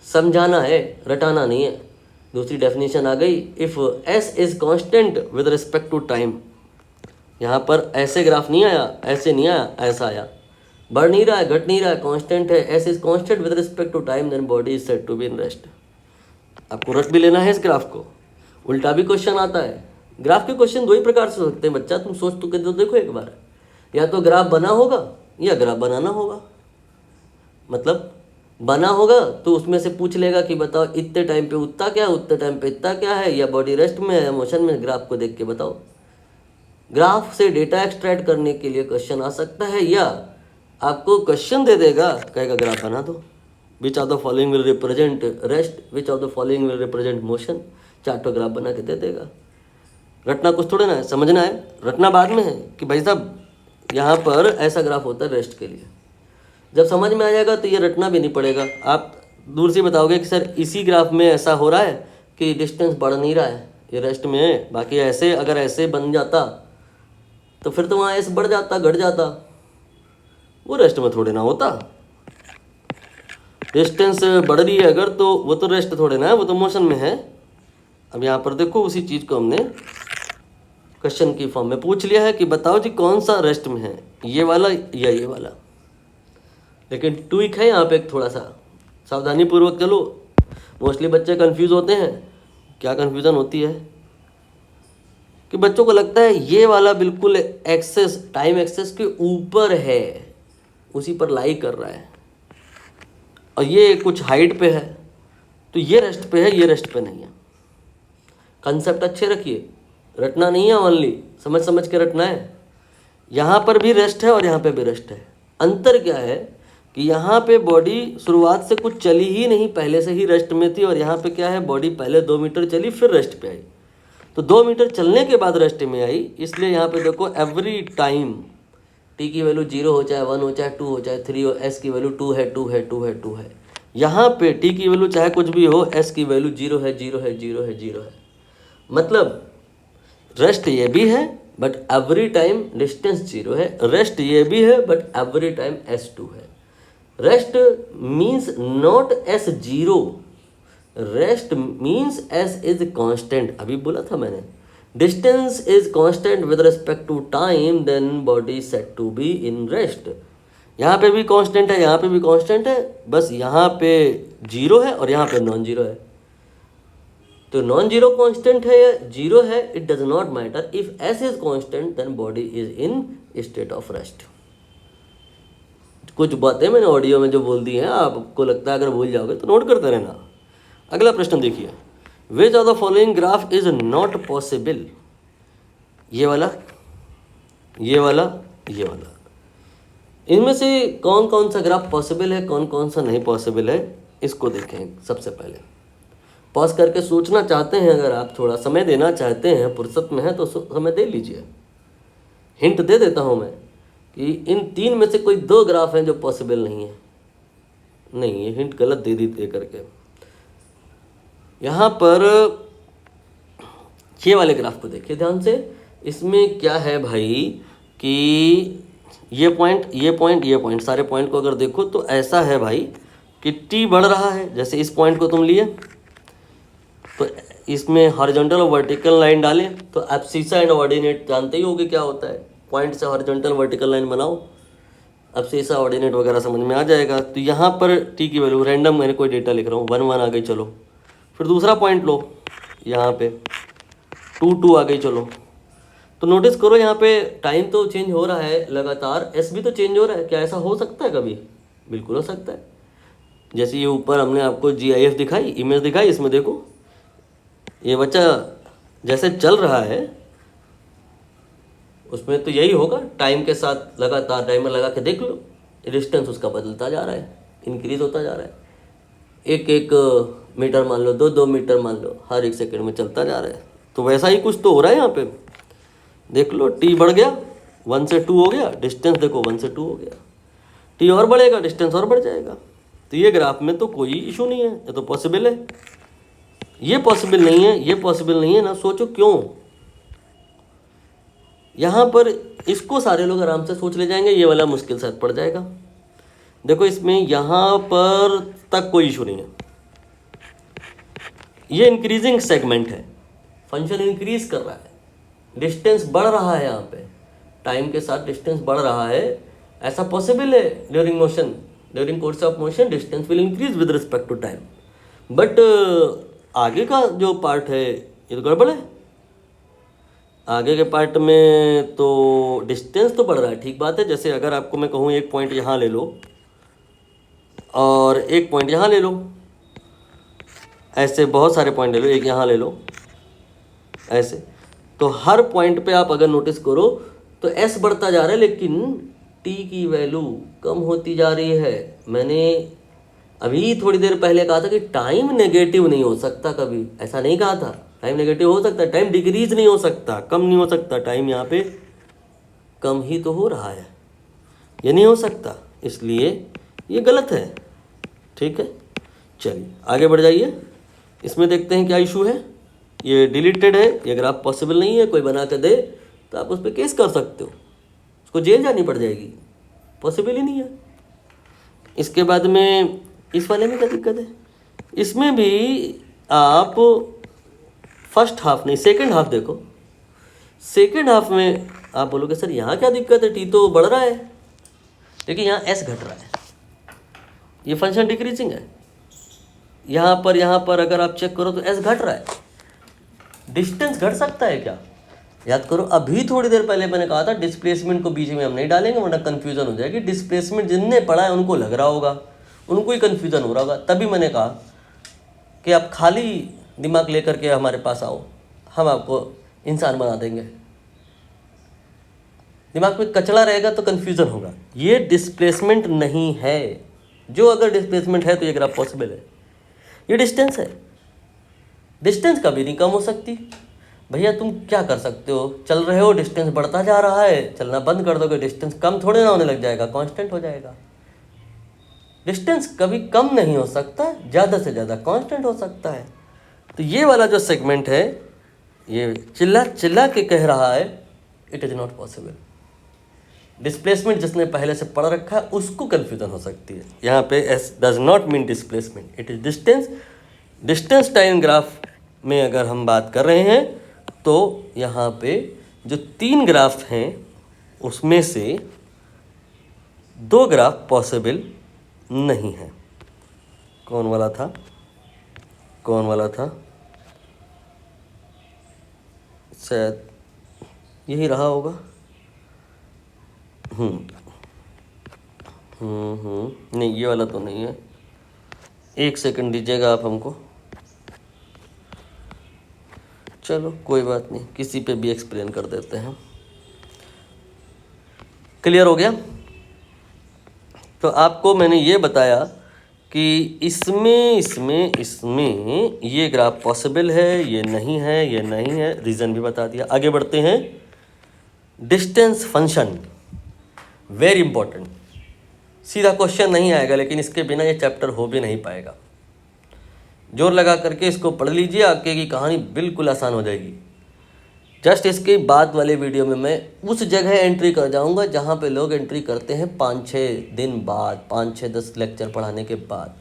समझाना है, रटाना नहीं है। दूसरी डेफिनेशन आ गई, if S is constant with respect to time. यहाँ पर ऐसे ग्राफ नहीं आया, ऐसे नहीं आया, ऐसा आया। बढ़ नहीं रहा है, घट नहीं रहा है, कांस्टेंट है। S is constant with respect to time, then body is said to be in rest. आपको रट भी लेना है इस ग्राफ को। उल्टा भी क्वेश्चन आता है। ग्राफ के क्वेश्चन 2 ही प्रकार से हो सकते हैं बच्चा, तुम सोच तो के तो देखो एक बार। या तो ग्राफ बना होगा या ग्राफ बनाना होगा। मतलब बना होगा तो उसमें से पूछ लेगा कि बताओ इतने टाइम पे उतना क्या है, उतने टाइम पे इतना क्या है, या बॉडी रेस्ट में है या मोशन में, ग्राफ को देख के बताओ। ग्राफ से डेटा एक्सट्रैक्ट करने के लिए क्वेश्चन आ सकता है, या आपको क्वेश्चन दे देगा, कहेगा ग्राफ बना दो। Which of the following will represent rest, which of the following will represent motion, चार्टो ग्राफ बना के दे देगा। रटना कुछ थोड़े ना है, समझना है। रटना बाद में है कि भाई साहब यहाँ पर ऐसा ग्राफ होता है रेस्ट के लिए। जब समझ में आ जाएगा तो ये रटना भी नहीं पड़ेगा। आप दूर से बताओगे कि सर इसी ग्राफ में ऐसा हो रहा है कि डिस्टेंस बढ़ नहीं रहा है, ये रेस्ट में है। बाकी ऐसे अगर ऐसे बन जाता तो फिर तो वहाँ ऐसे बढ़ जाता, घट जाता, वो रेस्ट में थोड़े ना होता। डिस्टेंस बढ़ रही है अगर तो वो तो रेस्ट थोड़े ना है, वो तो मोशन में है। अब यहाँ पर देखो उसी चीज़ को हमने क्वेश्चन की फॉर्म में पूछ लिया है कि बताओ जी कौन सा रेस्ट में है, ये वाला या ये वाला। लेकिन ट्विक है यहाँ पे एक थोड़ा सा, सावधानी पूर्वक चलो। मोस्टली बच्चे कंफ्यूज होते हैं। क्या कंफ्यूजन होती है कि बच्चों को लगता है ये वाला बिल्कुल एक्सेस, टाइम एक्सेस के ऊपर है, उसी पर लाई कर रहा है, और ये कुछ हाइट पे है, तो ये रेस्ट पे है, ये रेस्ट पे नहीं है। कंसेप्ट अच्छे रखिए, रटना नहीं है, ओनली समझ समझ के रटना है। यहाँ पर भी रेस्ट है और यहाँ पे भी रेस्ट है। अंतर क्या है कि यहाँ पे बॉडी शुरुआत से कुछ चली ही नहीं, पहले से ही रेस्ट में थी, और यहाँ पे क्या है, बॉडी पहले 2 मीटर चली फिर रेस्ट पे आई, तो 2 मीटर चलने के बाद रेस्ट में आई। इसलिए यहाँ पे देखो एवरी टाइम टी की वैल्यू 0 हो, चाहे 1 हो, चाहे 2 हो, चाहे 3 हो, एस की वैल्यू 2 है, 2 है, 2 है, 2 है। यहाँ पे टी की वैल्यू चाहे कुछ भी हो, एस की वैल्यू 0 है, 0 है, 0 है, 0 है। मतलब रेस्ट ये भी है बट एवरी टाइम डिस्टेंस 0 है, रेस्ट ये भी है बट एवरी टाइम S2 है। Rest means not S0, rest means S is constant. अभी बोला था मैंने, distance is constant with respect to time, then body set to be in rest. यहाँ पे भी कांस्टेंट है, यहाँ पे भी कांस्टेंट है, बस यहाँ पे 0 है और यहाँ पे नॉन जीरो है। तो नॉन जीरो कांस्टेंट है या जीरो है, it does not matter. If S is constant then body is in state of rest. कुछ बातें मैंने ऑडियो में जो बोल दी हैं, आपको लगता है अगर भूल जाओगे तो नोट करते रहना। अगला प्रश्न देखिए, विच of the following graph is not possible. ये वाला, ये वाला, ये वाला, इनमें से कौन कौन सा ग्राफ पॉसिबल है, कौन कौन सा नहीं पॉसिबल है, इसको देखें। सबसे पहले पॉज करके सोचना चाहते हैं, अगर आप थोड़ा समय देना चाहते हैं, फुर्सत में है तो समय दे लीजिए। हिंट दे देता हूं मैं कि इन 3 में से कोई 2 ग्राफ हैं जो पॉसिबल नहीं है। नहीं, ये हिंट गलत दे दी दे करके। यहाँ पर ये वाले ग्राफ को देखिए ध्यान से। इसमें क्या है भाई कि ये पॉइंट, ये पॉइंट, ये पॉइंट, सारे पॉइंट को अगर देखो तो ऐसा है भाई कि टी बढ़ रहा है। जैसे इस पॉइंट को तुम लिए तो इसमें हॉरिजॉन्टल और वर्टिकल लाइन डालें, तो एब्सिसा एंड ऑर्डिनेट जानते ही होगे क्या होता है। पॉइंट से हॉरिजॉन्टल वर्टिकल लाइन बनाओ, एब्सिसा ऑर्डिनेट वगैरह समझ में आ जाएगा। तो यहाँ पर टी की वैल्यू रैंडम, मैंने कोई डेटा लिख रहा हूँ, 1 1 आ गई, चलो। फिर दूसरा पॉइंट लो, यहाँ पे 2 2 आ गई, चलो। तो नोटिस करो यहाँ पे टाइम तो चेंज हो रहा है लगातार, एस भी तो चेंज हो रहा है। क्या ऐसा हो सकता है कभी? बिल्कुल हो सकता है। जैसे ये ऊपर हमने आपको GIF दिखाई, इमेज दिखाई, इसमें देखो ये बच्चा जैसे चल रहा है उसमें तो यही होगा। टाइम के साथ लगातार टाइमर लगा के देख लो, डिस्टेंस उसका बदलता जा रहा है, इंक्रीज होता जा रहा है। 1 मीटर मान लो, 2 मीटर मान लो, हर 1 सेकंड में चलता जा रहा है। तो वैसा ही कुछ तो हो रहा है यहाँ पे। देख लो, टी बढ़ गया, 1 से 2 हो गया, डिस्टेंस देखो 1 से 2 हो गया। टी और बढ़ेगा, डिस्टेंस और बढ़ जाएगा। तो ये ग्राफ में तो कोई इशू नहीं है, ये तो पॉसिबल है। ये पॉसिबल नहीं है, ये पॉसिबल नहीं है ना, सोचो क्यों। यहाँ पर इसको सारे लोग आराम से सोच ले जाएंगे, ये वाला मुश्किल शायद पड़ जाएगा। देखो इसमें यहाँ पर तक कोई इशू नहीं है। ये इंक्रीजिंग सेगमेंट है, फंक्शन इंक्रीज कर रहा है, डिस्टेंस बढ़ रहा है। यहाँ पे टाइम के साथ डिस्टेंस बढ़ रहा है, ऐसा पॉसिबल है। During motion, during course of motion distance will increase with respect to time. But आगे का जो पार्ट है ये तो गड़बड़ है। आगे के पार्ट में तो डिस्टेंस तो बढ़ रहा है, ठीक बात है। जैसे अगर आपको मैं कहूँ एक पॉइंट यहाँ ले लो और एक पॉइंट यहाँ ले लो, ऐसे बहुत सारे पॉइंट ले लो, एक यहाँ ले लो, ऐसे। तो हर पॉइंट पे आप अगर नोटिस करो तो एस बढ़ता जा रहा है, लेकिन टी की वैल्यू कम होती जा रही है। मैंने अभी थोड़ी देर पहले कहा था कि टाइम नेगेटिव नहीं हो सकता कभी, ऐसा नहीं कहा था। टाइम नेगेटिव हो सकता है, टाइम डिक्रीज नहीं हो सकता, कम नहीं हो सकता। टाइम यहाँ पे कम ही तो हो रहा है, ये नहीं हो सकता, इसलिए ये गलत है। ठीक है, चलिए आगे बढ़ जाइए। इसमें देखते हैं क्या इशू है। ये डिलीटेड है, ये अगर आप पॉसिबल नहीं है, कोई बना के दे तो आप उस पर केस कर सकते हो, उसको जेल जानी पड़ जाएगी, पॉसिबल ही नहीं है। इसके बाद में इस वाले में क्या दिक्कत है? इसमें भी आप फर्स्ट हाफ नहीं सेकंड हाफ देखो। सेकंड हाफ में आप बोलोगे सर यहाँ क्या दिक्कत है, टी तो बढ़ रहा है, लेकिन यहाँ एस घट रहा है, ये फंक्शन डिक्रीजिंग है। यहाँ पर अगर आप चेक करो तो एस घट रहा है। डिस्टेंस घट सकता है क्या? याद करो, अभी थोड़ी देर पहले मैंने कहा था डिस्प्लेसमेंट को बीच में हम नहीं डालेंगे वरना कन्फ्यूज़न हो जाएगी। डिस्प्लेसमेंट जिनने पढ़ा है उनको लग रहा होगा, उनको ही कन्फ्यूज़न हो रहा होगा। तभी मैंने कहा कि आप खाली दिमाग लेकर के हमारे पास आओ, हम आपको इंसान बना देंगे। दिमाग में कचड़ा रहेगा तो कन्फ्यूज़न होगा। ये डिस्प्लेसमेंट नहीं है। जो अगर डिस्प्लेसमेंट है तो ये ग्राफ पॉसिबल है। ये डिस्टेंस है, डिस्टेंस कभी नहीं कम हो सकती। भैया तुम क्या कर सकते हो, चल रहे हो, डिस्टेंस बढ़ता जा रहा है, चलना बंद कर दोगे, डिस्टेंस कम थोड़े ना होने लग जाएगा, कांस्टेंट हो जाएगा। डिस्टेंस कभी कम नहीं हो सकता, ज़्यादा से ज़्यादा कांस्टेंट हो सकता है। तो ये वाला जो सेगमेंट है, ये चिल्ला चिल्ला के कह रहा है it is not possible. Displacement जिसने पहले से पढ़ रखा है उसको कन्फ्यूजन हो सकती है। यहाँ पे S does not mean displacement, it is distance. Distance time graph में अगर हम बात कर रहे हैं तो यहाँ पे जो 3 ग्राफ हैं उसमें से 2 ग्राफ पॉसिबल नहीं है। कौन वाला था, कौन वाला था, शायद यही रहा होगा। नहीं, ये वाला तो नहीं है। 1 सेकंड दीजिएगा आप हमको। चलो कोई बात नहीं, किसी पे भी एक्सप्लेन कर देते हैं। क्लियर हो गया? तो आपको मैंने ये बताया कि इसमें ये ग्राफ पॉसिबल है, ये नहीं है, ये नहीं है, रीज़न भी बता दिया। आगे बढ़ते हैं। Distance function very important. सीधा क्वेश्चन नहीं आएगा लेकिन इसके बिना ये चैप्टर हो भी नहीं पाएगा। जोर लगा करके इसको पढ़ लीजिए, आगे की कहानी बिल्कुल आसान हो जाएगी। जस्ट इसके बाद वाले वीडियो में मैं उस जगह एंट्री कर जाऊंगा जहाँ पे लोग एंट्री करते हैं 5-6 दिन बाद, 5-6-10 लेक्चर पढ़ाने के बाद,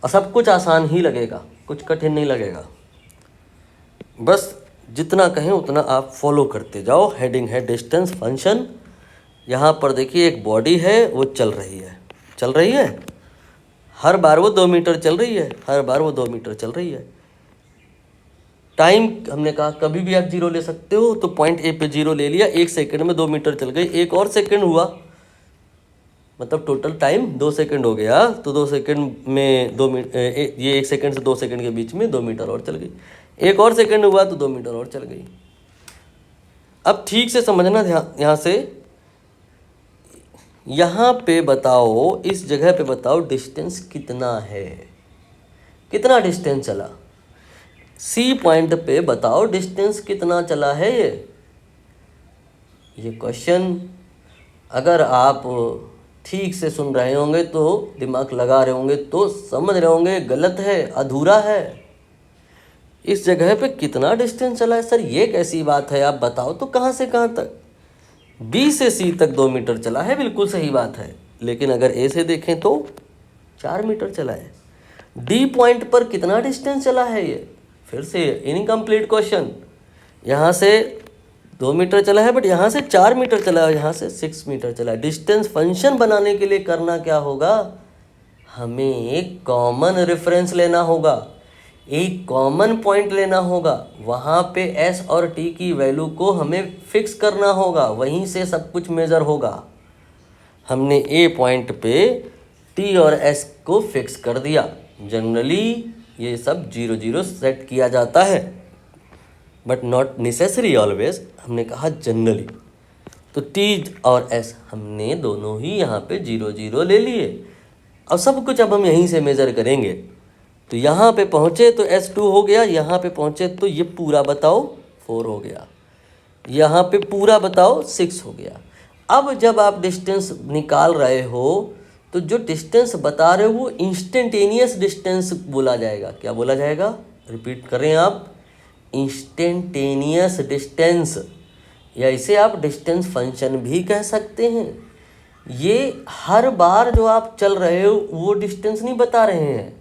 और सब कुछ आसान ही लगेगा, कुछ कठिन नहीं लगेगा। बस जितना कहें उतना आप फॉलो करते जाओ। हेडिंग है डिस्टेंस फंक्शन। यहाँ पर देखिए एक बॉडी है, वो चल रही है, हर बार वो 2 मीटर चल रही है, हर बार वो 2 मीटर चल रही है। टाइम हमने कहा कभी भी आप 0 ले सकते हो, तो पॉइंट ए पे 0 ले लिया, 1 सेकंड में 2 मीटर चल गई। 1 और सेकंड हुआ, मतलब टोटल टाइम 2 सेकंड हो गया, तो 2 सेकंड में 2 मीटर, ये 1 सेकंड से 2 सेकंड के बीच में 2 मीटर और चल गई। 1 और सेकंड हुआ तो 2 मीटर और चल गई। अब ठीक से समझना यहाँ से, यहाँ पे बताओ, इस जगह पे बताओ डिस्टेंस कितना है, कितना डिस्टेंस चला। सी पॉइंट पे बताओ डिस्टेंस कितना चला है। ये क्वेश्चन अगर आप ठीक से सुन रहे होंगे तो, दिमाग लगा रहे होंगे तो समझ रहे होंगे गलत है, अधूरा है। इस जगह पे कितना डिस्टेंस चला है सर, ये कैसी बात है, आप बताओ तो कहाँ से कहाँ तक। बी से सी तक 2 मीटर चला है, बिल्कुल सही बात है, लेकिन अगर ए से देखें तो 4 मीटर चला है। डी पॉइंट पर कितना डिस्टेंस चला है, ये फिर से इनकम्प्लीट क्वेश्चन। यहाँ से 2 मीटर चला है, बट यहाँ से 4 मीटर चला है, यहाँ से 6 मीटर चला है। डिस्टेंस फंक्शन बनाने के लिए करना क्या होगा, हमें एक कॉमन रेफरेंस लेना होगा, एक कॉमन पॉइंट लेना होगा, वहाँ पे एस और टी की वैल्यू को हमें फिक्स करना होगा, वहीं से सब कुछ मेज़र होगा। हमने ए पॉइंट पे टी और एस को फिक्स कर दिया। जनरली ये सब 0-0 सेट किया जाता है, बट नॉट नेसेसरी ऑलवेज। हमने कहा जनरली, तो टी और एस हमने दोनों ही यहाँ पे 0-0 ले लिए। अब सब कुछ अब हम यहीं से मेज़र करेंगे। तो यहाँ पे पहुँचे तो S2 हो गया, यहाँ पे पहुँचे तो ये पूरा बताओ 4 हो गया, यहाँ पे पूरा बताओ 6 हो गया। अब जब आप डिस्टेंस निकाल रहे हो तो जो डिस्टेंस बता रहे हो वो इंस्टेंटेनियस डिस्टेंस बोला जाएगा। क्या बोला जाएगा, रिपीट करें आप, इंस्टेंटेनियस डिस्टेंस, या इसे आप डिस्टेंस फंक्शन भी कह सकते हैं। ये हर बार जो आप चल रहे हो वो डिस्टेंस नहीं बता रहे हैं,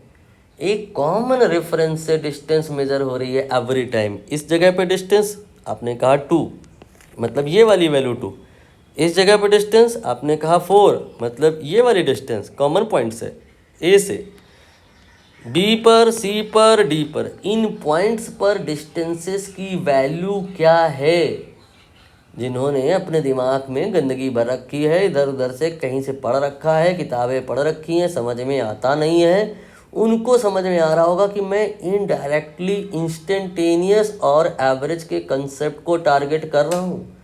एक कॉमन रेफरेंस से डिस्टेंस मेजर हो रही है एवरी टाइम। इस जगह पे डिस्टेंस आपने कहा 2, मतलब ये वाली वैल्यू 2। इस जगह पे डिस्टेंस आपने कहा 4, मतलब ये वाली डिस्टेंस कॉमन पॉइंट से ए से। बी पर, सी पर, डी पर, इन पॉइंट्स पर डिस्टेंसेस की वैल्यू क्या है? जिन्होंने अपने दिमाग में गंदगी भर रखी है, इधर उधर से कहीं से पढ़ रखा है, किताबें पढ़ रखी हैं, समझ में आता नहीं है, उनको समझ में आ रहा होगा कि मैं इनडायरेक्टली इंस्टेंटेनियस और एवरेज के कंसेप्ट को टारगेट कर रहा हूँ।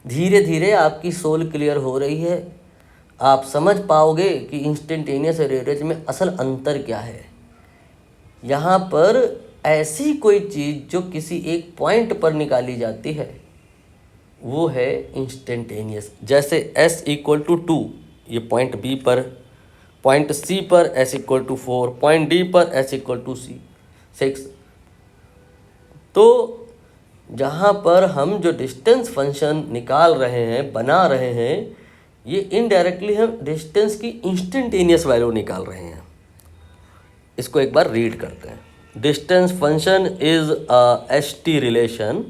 धीरे धीरे आपकी सोल क्लियर हो रही है, आप समझ पाओगे कि इंस्टेंटेनियस और एवरेज में असल अंतर क्या है। यहाँ पर ऐसी कोई चीज़ जो किसी एक पॉइंट पर निकाली जाती है वो है इंस्टेंटेनियस। जैसे s इक्वल टू 2, ये पॉइंट B पर, पॉइंट C पर s equal to 4, point D पर s इक्वल टू 6। तो जहाँ पर हम जो डिस्टेंस फंक्शन निकाल रहे हैं, बना रहे हैं, ये इनडायरेक्टली हम डिस्टेंस की इंस्टेंटेनियस वैल्यू निकाल रहे हैं। इसको एक बार रीड करते हैं। Distance function is a ST relation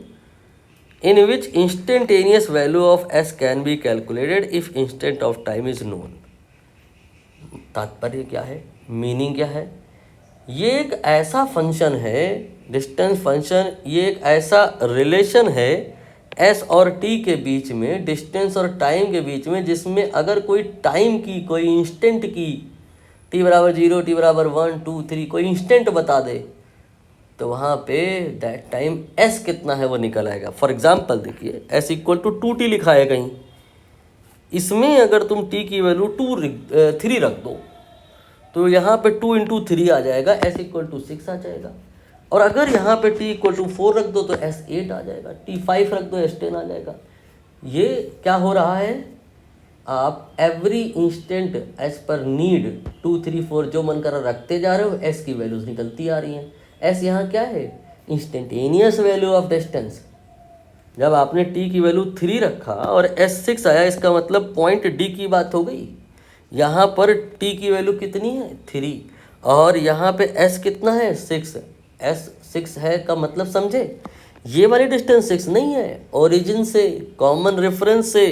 in which instantaneous value of s can be calculated if instant of time is known। तात्पर्य क्या है, मीनिंग क्या है? ये एक ऐसा फंक्शन है, डिस्टेंस फंक्शन, ये एक ऐसा रिलेशन है s और t के बीच में, डिस्टेंस और टाइम के बीच में, जिसमें अगर कोई टाइम की, कोई इंस्टेंट की, t बराबर 0, t बराबर 1, 2, 3 कोई इंस्टेंट बता दे तो वहाँ पे दैट टाइम s कितना है वो निकल आएगा। फॉर एग्जाम्पल देखिए, s इक्वल टू 2t लिखा है कहीं, इसमें अगर तुम t की वैल्यू 3 रख दो तो यहाँ पे 2 इंटू 3 आ जाएगा, s इक्वल टू 6 आ जाएगा। और अगर यहाँ पे t इक्वल टू 4 रख दो तो s 8 आ जाएगा, t 5 रख दो s 10 आ जाएगा। ये क्या हो रहा है, आप every instant as per need 2, 3, 4 जो मन कर रखते जा रहे हो, s की वैल्यूज निकलती आ रही हैं। s यहाँ क्या है, इंस्टेंटेनियस वैल्यू ऑफ डिस्टेंस। जब आपने t की वैल्यू 3 रखा और s 6 आया, इसका मतलब पॉइंट d की बात हो गई। यहाँ पर t की वैल्यू कितनी है, 3, और यहाँ पे s कितना है, 6। s 6 है का मतलब समझे, ये वाली डिस्टेंस 6 नहीं है, ओरिजिन से, कॉमन रेफरेंस से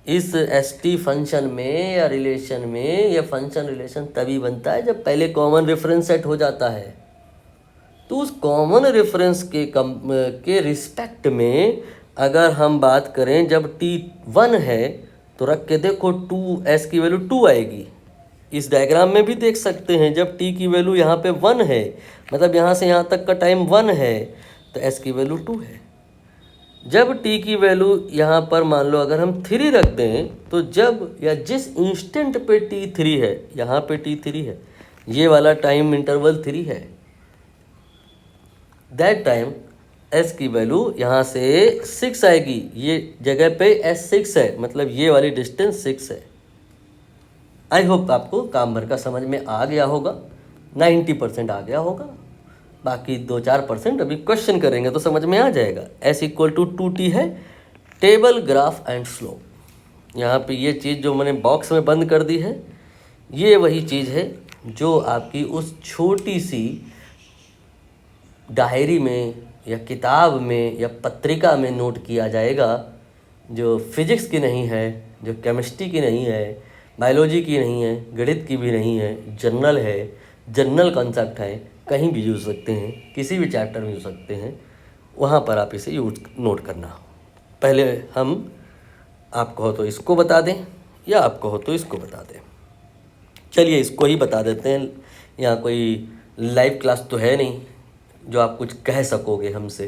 इस ST फंक्शन में या रिलेशन में, या फंक्शन रिलेशन तभी बनता है जब पहले कॉमन रेफरेंस सेट हो जाता है। तो उस कॉमन रेफरेंस के रिस्पेक्ट में अगर हम बात करें, जब t 1 है तो रख के देखो 2s की वैल्यू 2 आएगी। इस डायग्राम में भी देख सकते हैं, जब t की वैल्यू यहाँ पे 1 है, मतलब यहाँ से यहाँ तक का टाइम 1 है, तो s की वैल्यू 2 है। जब t की वैल्यू यहाँ पर मान लो अगर हम 3 रख दें, तो जब या जिस इंस्टेंट पे t3 है, यहाँ पे t3 है, ये वाला टाइम इंटरवल 3 है, दैट टाइम s की वैल्यू यहाँ से 6 आएगी। ये जगह पे s 6 है, मतलब ये वाली डिस्टेंस 6 है। आई होप आपको काम भर का समझ में आ गया होगा, 90% आ गया होगा, बाकी 2-4% अभी क्वेश्चन करेंगे तो समझ में आ जाएगा। s इक्वल टू 2t है, टेबल, ग्राफ एंड स्लोप। यहाँ पे ये चीज़ जो मैंने बॉक्स में बंद कर दी है, ये वही चीज़ है जो आपकी उस छोटी सी डायरी में या किताब में या पत्रिका में नोट किया जाएगा, जो फिजिक्स की नहीं है, जो केमिस्ट्री की नहीं है, बायोलॉजी की नहीं है, गणित की भी नहीं है, जनरल है, जनरल कॉन्सेप्ट है, कहीं भी यूज़ सकते हैं, किसी भी चैप्टर में यूज़ सकते हैं, वहाँ पर आप इसे नोट करना। पहले हम आप कहो तो इसको बता दें या आप कहो तो इसको बता दें। चलिए इसको ही बता देते हैं, यहाँ कोई लाइव क्लास तो है नहीं जो आप कुछ कह सकोगे हमसे,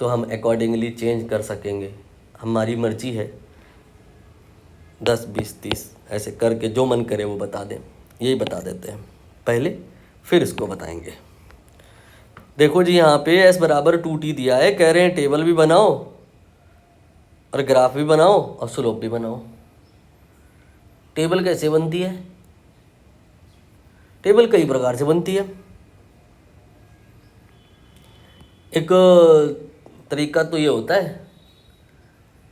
तो हम अकॉर्डिंगली चेंज कर सकेंगे, हमारी मर्जी है। 10, 20, 30 ऐसे करके जो मन करे वो बता दें। यही बता देते हैं पहले, फिर इसको बताएंगे। देखो जी, यहाँ पे s बराबर 2t दिया है, कह रहे हैं टेबल भी बनाओ और ग्राफ भी बनाओ और स्लोप भी बनाओ। टेबल कैसे बनती है? टेबल कई प्रकार से बनती है। एक तरीका तो ये होता है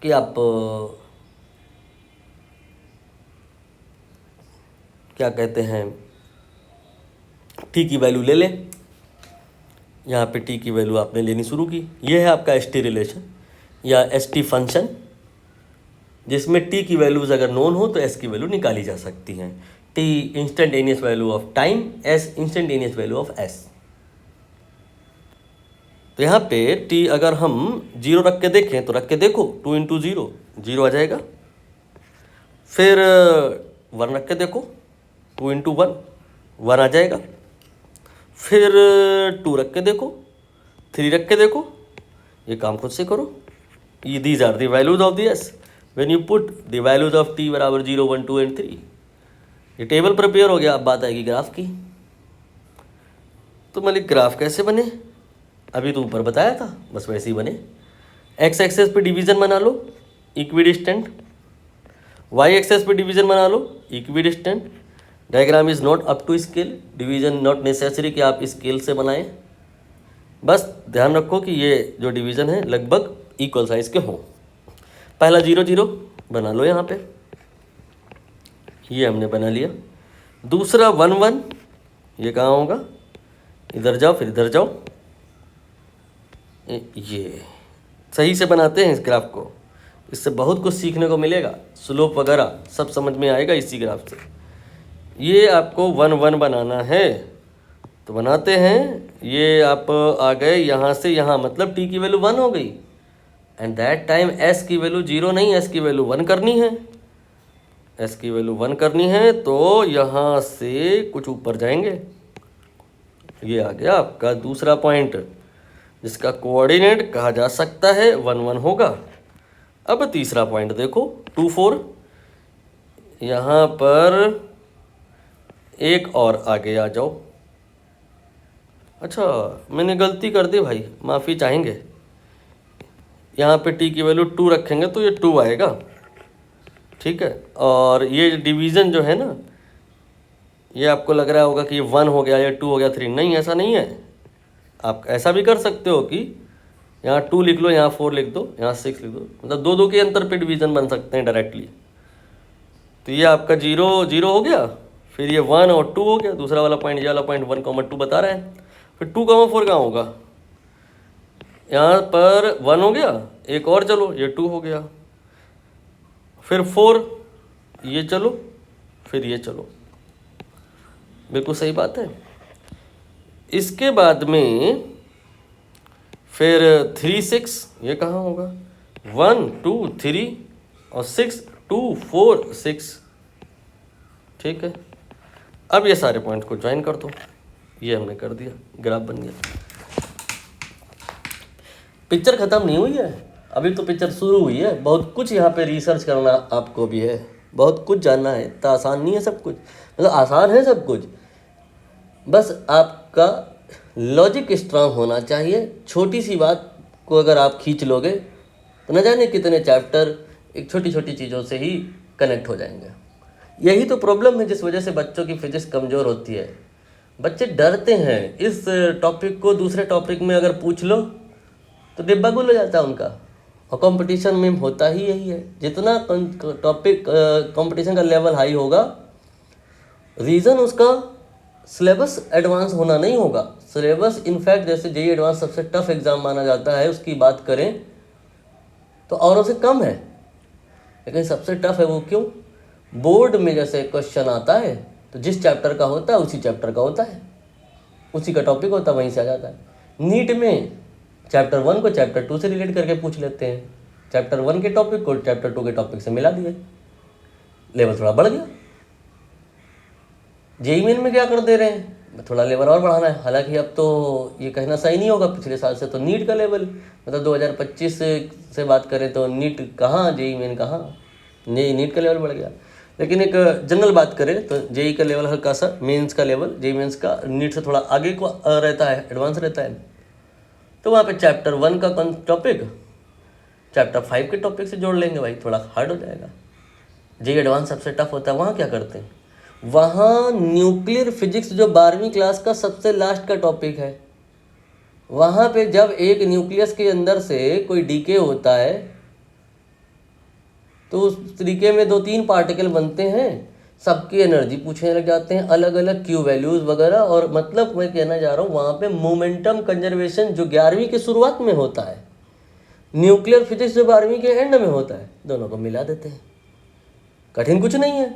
कि आप क्या कहते हैं, t की वैल्यू ले लें। यहाँ पे t की वैल्यू आपने लेनी शुरू की। ये है आपका ST रिलेशन या ST फंक्शन, जिसमें t की वैल्यूज़ अगर नोन हो तो s की वैल्यू निकाली जा सकती हैं। T instantaneous value of time, S instantaneous value of S। तो यहाँ पे T अगर हम 0 रख के देखें तो रख के देखो, 2 इंटू 0 0 आ जाएगा। फिर 1 रख के देखो, 2 इंटू 1 1 आ जाएगा। फिर 2 रख के देखो, 3 रख के देखो, ये काम खुद से करो। ये these are the values of the S when you put the values of T बराबर 0 1 2 एंड 3। ये टेबल प्रिपेयर हो गया। अब बात आएगी ग्राफ की। तो मलिक ग्राफ कैसे बने? अभी तो ऊपर बताया था, बस वैसे ही बने। एक्स एक्सेस पे डिवीजन बना लो, इक्विडिस्टेंट। वाई एक्सेस पे डिवीजन बना लो, equidistant. Diagram is not up to scale, division not necessary कि आप स्केल से बनाएं। बस ध्यान रखो कि ये जो डिवीजन है लगभग इक्वल साइज के हों। पहला 0 0 बना लो यहाँ पे, ये हमने बना लिया। दूसरा 1 1, ये कहाँ होगा? इधर जाओ फिर इधर जाओ। ये सही से बनाते हैं इस ग्राफ को, इससे बहुत कुछ सीखने को मिलेगा। स्लोप वगैरह सब समझ में आएगा इसी ग्राफ से। ये आपको 1 1 बनाना है तो बनाते हैं। ये आप आ गए यहाँ से यहाँ, मतलब टी की वैल्यू 1 हो गई। एंड दैट टाइम एस की वैल्यू 0 नहीं, एस की वैल्यू 1 करनी है। एस की वैल्यू 1 करनी है तो यहाँ से कुछ ऊपर जाएंगे। ये आ गया आपका दूसरा पॉइंट, जिसका कोऑर्डिनेट कहा जा सकता है 1 1 होगा। अब तीसरा पॉइंट देखो, 2 4। यहाँ पर एक और आगे आ जाओ। अच्छा, मैंने गलती कर दी भाई, माफ़ी चाहेंगे। यहाँ पे टी की वैल्यू 2 रखेंगे तो ये 2 आएगा, ठीक है। और ये डिवीज़न जो है ना, ये आपको लग रहा होगा कि ये 1 हो गया, ये 2 हो गया, 3। नहीं, ऐसा नहीं है। आप ऐसा भी कर सकते हो कि यहाँ 2 लिख लो, यहाँ 4 लिख दो, यहाँ 6 लिख दो, मतलब 2 2 के अंतर पे डिवीज़न बन सकते हैं डायरेक्टली। तो ये आपका 0 0 हो गया, फिर ये 1 और 2 हो गया। दूसरा वाला पॉइंट, ये वाला पॉइंट 1 2 बता रहा है। फिर 2 4 कहाँ होगा? यहाँ पर 1 हो गया, एक और चलो, ये 2 हो गया। फिर 4, ये चलो, फिर ये चलो। बिल्कुल सही बात है। इसके बाद में फिर 3 6, ये कहाँ होगा? 1 2 3 और 6 2 4 6, ठीक है। अब ये सारे पॉइंट को ज्वाइन कर दो। ये हमने कर दिया, ग्राफ बन गया। पिक्चर ख़त्म नहीं हुई है, अभी तो पिक्चर शुरू हुई है। बहुत कुछ यहाँ पे रिसर्च करना आपको भी है, बहुत कुछ जानना है। तो आसान नहीं है सब कुछ, मतलब आसान है सब कुछ, बस आपका लॉजिक स्ट्रांग होना चाहिए। छोटी सी बात को अगर आप खींच लोगे तो न जाने कितने चैप्टर एक छोटी छोटी चीज़ों से ही कनेक्ट हो जाएंगे। यही तो प्रॉब्लम है जिस वजह से बच्चों की फिजिक्स कमज़ोर होती है। बच्चे डरते हैं। इस टॉपिक को दूसरे टॉपिक में अगर पूछ लो तो डिब्बा गुल हो जाता है उनका। और कंपटीशन में होता ही यही है, जितना टॉपिक कंपटीशन का लेवल हाई होगा, रीज़न उसका सिलेबस एडवांस होना नहीं होगा। सिलेबस इनफैक्ट जैसे जेईई एडवांस सबसे टफ एग्ज़ाम माना जाता है, उसकी बात करें तो औरों से कम है, लेकिन सबसे टफ है वो क्यों? बोर्ड में जैसे क्वेश्चन आता है तो जिस चैप्टर का होता है उसी चैप्टर का होता है, उसी का टॉपिक होता है, वहीं से आ जाता है। नीट में चैप्टर 1 को चैप्टर 2 से रिलेट करके पूछ लेते हैं, चैप्टर 1 के टॉपिक को चैप्टर 2 के टॉपिक से मिला दिए, लेवल थोड़ा बढ़ गया। जेईई मेन में क्या कर दे रहे हैं? थोड़ा लेवल और बढ़ाना है। हालांकि अब तो ये कहना सही नहीं होगा, पिछले साल से तो नीट का लेवल, मतलब 2025 से बात करें तो नीट कहाँ, जेईई मेन कहाँ, नीट का लेवल बढ़ गया। लेकिन एक जनरल बात करें तो जेईई का लेवल हल्का सा, मेंस का लेवल, जेईई मेंस का नीट से थोड़ा आगे को रहता है, एडवांस रहता है। तो वहाँ पे चैप्टर 1 का टॉपिक चैप्टर 5 के टॉपिक से जोड़ लेंगे, भाई थोड़ा हार्ड हो जाएगा। जेईई एडवांस सबसे टफ होता है। वहाँ क्या करते हैं? वहाँ न्यूक्लियर फिजिक्स जो 12वीं क्लास का सबसे लास्ट का टॉपिक है, वहाँ पे जब एक न्यूक्लियस के अंदर से कोई डीके होता है तो उस तरीके में 2-3 पार्टिकल बनते हैं, सबकी एनर्जी पूछने लग जाते हैं, अलग अलग क्यू वैल्यूज़ वगैरह। और मतलब मैं कहना जा रहा हूँ वहाँ पे मोमेंटम कंजर्वेशन जो 11वीं की शुरुआत में होता है, न्यूक्लियर फिजिक्स जो 12वीं के एंड में होता है, दोनों को मिला देते हैं। कठिन कुछ नहीं है,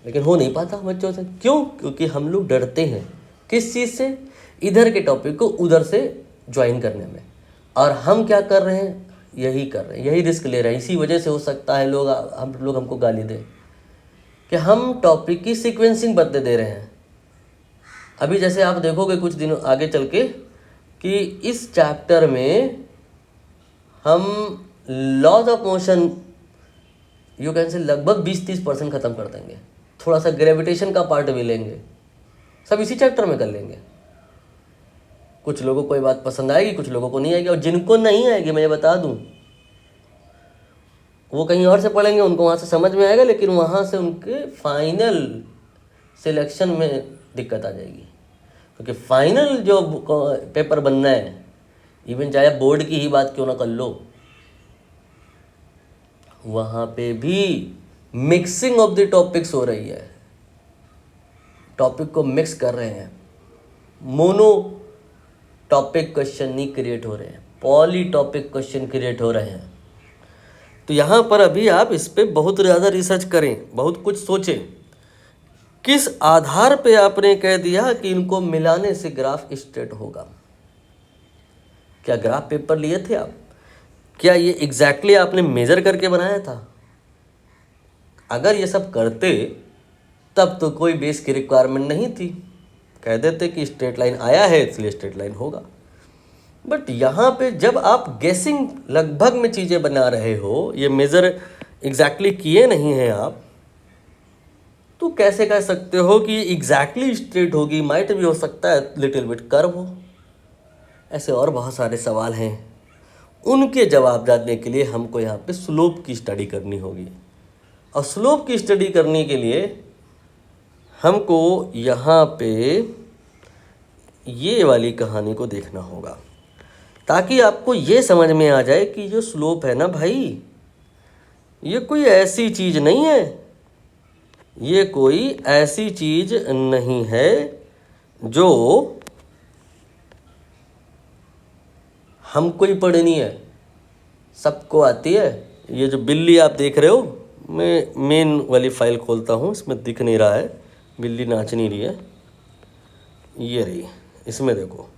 लेकिन हो नहीं पाता बच्चों से। क्यों? क्योंकि हम लोग डरते हैं किस चीज़ से? इधर के टॉपिक को उधर से ज्वाइन करने में। और हम क्या कर रहे हैं? यही कर रहे हैं, यही रिस्क ले रहे हैं। इसी वजह से हो सकता है हम लोग हमको गाली दें कि हम टॉपिक की सीक्वेंसिंग बदले दे रहे हैं। अभी जैसे आप देखोगे कुछ दिनों आगे चल के कि इस चैप्टर में हम laws of motion you can say लगभग 20-30% ख़त्म कर देंगे। थोड़ा सा ग्रेविटेशन का पार्ट भी लेंगे, सब इसी चैप्टर में कर लेंगे। कुछ लोगों को ये बात पसंद आएगी, कुछ लोगों को नहीं आएगी। और जिनको नहीं आएगी मैं ये बता दूं, वो कहीं और से पढ़ेंगे, उनको वहाँ से समझ में आएगा, लेकिन वहाँ से उनके फाइनल सिलेक्शन में दिक्कत आ जाएगी। क्योंकि फाइनल जो पेपर बनना है, इवन चाहे बोर्ड की ही बात क्यों ना कर लो, वहाँ पे भी मिक्सिंग ऑफ द टॉपिक्स हो रही है। टॉपिक को मिक्स कर रहे हैं, मोनो टॉपिक क्वेश्चन नहीं क्रिएट हो रहे हैं, पॉली टॉपिक क्वेश्चन क्रिएट हो रहे हैं। तो यहाँ पर अभी आप इस पे बहुत ज़्यादा रिसर्च करें, बहुत कुछ सोचें। किस आधार पे आपने कह दिया कि इनको मिलाने से ग्राफ स्ट्रेट होगा? क्या ग्राफ पेपर लिए थे आप? क्या ये एग्जैक्टली आपने मेजर करके बनाया था? अगर ये सब करते तब तो कोई बेस की रिक्वायरमेंट नहीं थी, कह देते कि स्ट्रेट लाइन आया है इसलिए स्ट्रेट लाइन होगा। बट यहाँ पे जब आप गेसिंग लगभग में चीज़ें बना रहे हो, ये मेज़र एग्जैक्टली किए नहीं हैं आप, तो कैसे कह सकते हो कि एग्जैक्टली स्ट्रेट होगी? माइट भी हो सकता है लिटिल बिट कर्व हो। ऐसे और बहुत सारे सवाल हैं, उनके जवाब जानने के लिए हमको यहाँ पे स्लोप की स्टडी करनी होगी। और स्लोप की स्टडी करने के लिए हमको यहाँ पे ये वाली कहानी को देखना होगा, ताकि आपको ये समझ में आ जाए कि जो स्लोप है ना भाई, ये कोई ऐसी चीज़ नहीं है, ये कोई ऐसी चीज़ नहीं है जो हमको ही पढ़नी है, सबको आती है। ये जो बिल्ली आप देख रहे हो, मैं मेन वाली फाइल खोलता हूँ, इसमें दिख नहीं रहा है, बिल्ली नाच नहीं रही है, ये रही, इसमें देखो।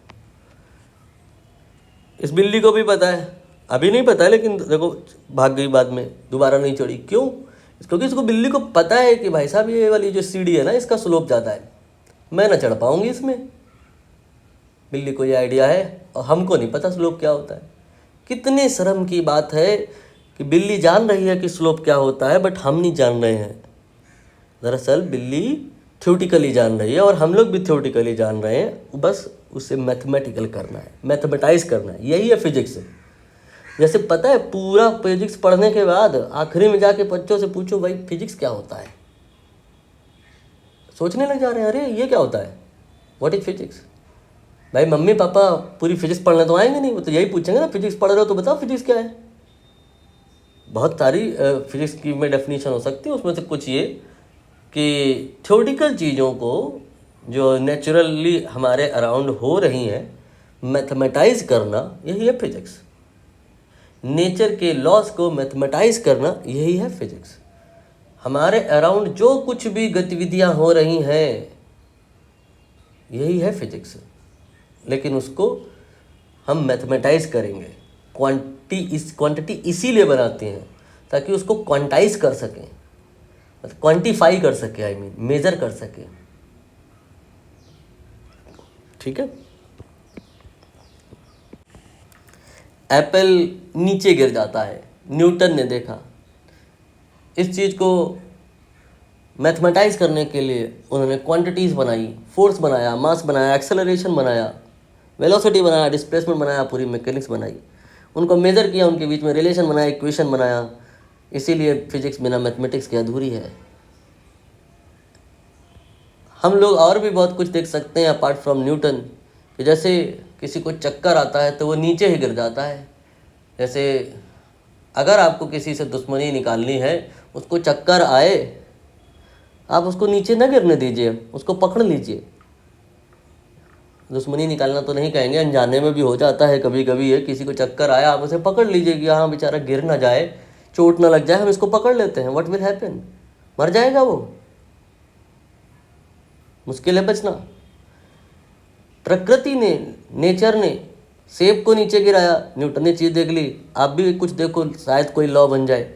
इस बिल्ली को भी पता है, अभी नहीं पता है लेकिन देखो भाग गई, बाद में दोबारा नहीं चढ़ी। क्यों? क्योंकि इसको बिल्ली को पता है कि भाई साहब ये वाली जो सीढ़ी है ना, इसका स्लोप ज़्यादा है, मैं ना चढ़ पाऊँगी इसमें। बिल्ली को ये आइडिया है और हमको नहीं पता स्लोप क्या होता है। कितने शर्म की बात है कि बिल्ली जान रही है कि स्लोप क्या होता है, बट हम नहीं जान रहे हैं। दरअसल बिल्ली थ्योरेटिकली जान रही है और हम लोग भी थ्योरेटिकली जान रहे हैं, बस उसे मैथमेटिकल करना है, मैथमेटाइज करना है। यही है फिजिक्स। जैसे पता है, पूरा फिजिक्स पढ़ने के बाद आखिरी में जाके बच्चों से पूछो भाई फिजिक्स क्या होता है, सोचने लग जा रहे हैं, अरे ये क्या होता है, व्हाट इज फिजिक्स। भाई मम्मी पापा पूरी फिजिक्स पढ़ने तो आएंगे नहीं, वो तो यही पूछेंगे ना, फिजिक्स पढ़ रहे हो तो बताओ फिजिक्स क्या है। बहुत सारी फिजिक्स की में डेफिनेशन हो सकती है, उसमें से कुछ ये कि थ्योरेटिकल चीज़ों को जो नेचुरली हमारे अराउंड हो रही हैं मैथमेटाइज करना, यही है फिजिक्स। नेचर के लॉज को मैथमेटाइज करना, यही है फिजिक्स। हमारे अराउंड जो कुछ भी गतिविधियां हो रही हैं, यही है फिजिक्स। लेकिन उसको हम मैथमेटाइज करेंगे। क्वांटिटी इसीलिए बनाते हैं ताकि उसको क्वांटाइज कर सकें, मतलब क्वांटिफाई कर सके, आई मीन मेजर कर सके। ठीक है। एप्पल नीचे गिर जाता है, न्यूटन ने देखा। इस चीज़ को मैथमेटाइज करने के लिए उन्होंने क्वांटिटीज़ बनाई, फोर्स बनाया, मास बनाया, एक्सेलरेशन बनाया, वेलोसिटी बनाया, डिस्प्लेसमेंट बनाया, पूरी मैकेनिक्स बनाई, उनको मेजर किया, उनके बीच में रिलेशन बनाया, इक्वेशन बनाया। इसीलिए फिजिक्स बिना मैथमेटिक्स के अधूरी है। हम लोग और भी बहुत कुछ देख सकते हैं अपार्ट फ्रॉम न्यूटन, कि जैसे किसी को चक्कर आता है तो वो नीचे ही गिर जाता है। जैसे अगर आपको किसी से दुश्मनी निकालनी है, उसको चक्कर आए, आप उसको नीचे न गिरने दीजिए, उसको पकड़ लीजिए। दुश्मनी निकालना तो नहीं कहेंगे, अनजाने में भी हो जाता है कभी कभी। है किसी को चक्कर आया, आप उसे पकड़ लीजिए कि हाँ बेचारा गिर ना जाए, चोट ना लग जाए, हम इसको पकड़ लेते हैं। What will happen? मर जाएगा वो। मुश्किल है बचना। प्रकृति ने, नेचर ने सेब को नीचे गिराया, न्यूटन ने चीज़ देख ली। आप भी कुछ देखो, शायद कोई लॉ बन जाए।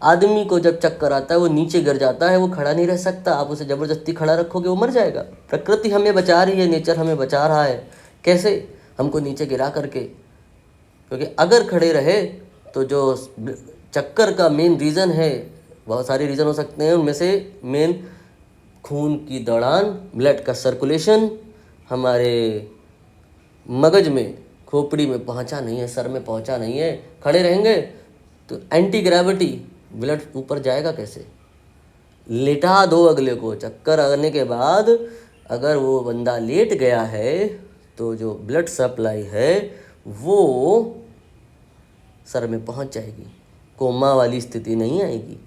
आदमी को जब चक्कर आता है वो नीचे गिर जाता है, वो खड़ा नहीं रह सकता। आप उसे ज़बरदस्ती खड़ा रखोगे वो मर जाएगा। प्रकृति हमें बचा रही है, नेचर हमें बचा रहा है। कैसे? हमको नीचे गिरा करके। क्योंकि अगर खड़े रहे तो जो चक्कर का मेन रीज़न है, बहुत सारे रीज़न हो सकते हैं, उनमें से मेन खून की दौड़ान, ब्लड का सर्कुलेशन हमारे मगज में, खोपड़ी में पहुंचा नहीं है, सर में पहुंचा नहीं है। खड़े रहेंगे तो एंटी ग्रेविटी, ब्लड ऊपर जाएगा कैसे? लेटा दो अगले को। चक्कर आने के बाद अगर वो बंदा लेट गया है तो जो ब्लड सप्लाई है वो सर में पहुंच जाएगी, कोमा वाली स्थिति नहीं आएगी।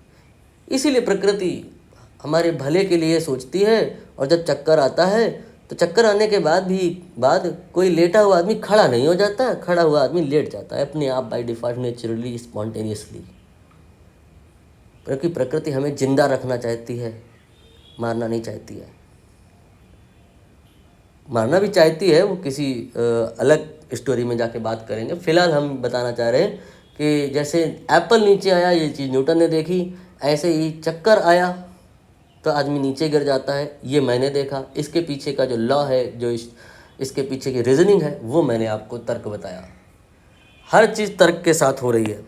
इसीलिए प्रकृति हमारे भले के लिए सोचती है। और जब चक्कर आता है तो चक्कर आने के बाद कोई लेटा हुआ आदमी खड़ा नहीं हो जाता, खड़ा हुआ आदमी लेट जाता है अपने आप, बाय डिफॉल्ट, नेचुरली, स्पॉन्टेनियसली। क्योंकि प्रकृति हमें जिंदा रखना चाहती है, मारना नहीं चाहती है। मारना भी चाहती है, वो किसी अलग स्टोरी में जाके बात करेंगे। फिलहाल हम बताना चाह रहे हैं कि जैसे एप्पल नीचे आया, ये चीज़ न्यूटन ने देखी, ऐसे ही चक्कर आया तो आदमी नीचे गिर जाता है। ये मैंने देखा। इसके पीछे का जो लॉ है, जो इसके पीछे की रीजनिंग है, वो मैंने आपको तर्क बताया। हर चीज़ तर्क के साथ हो रही है।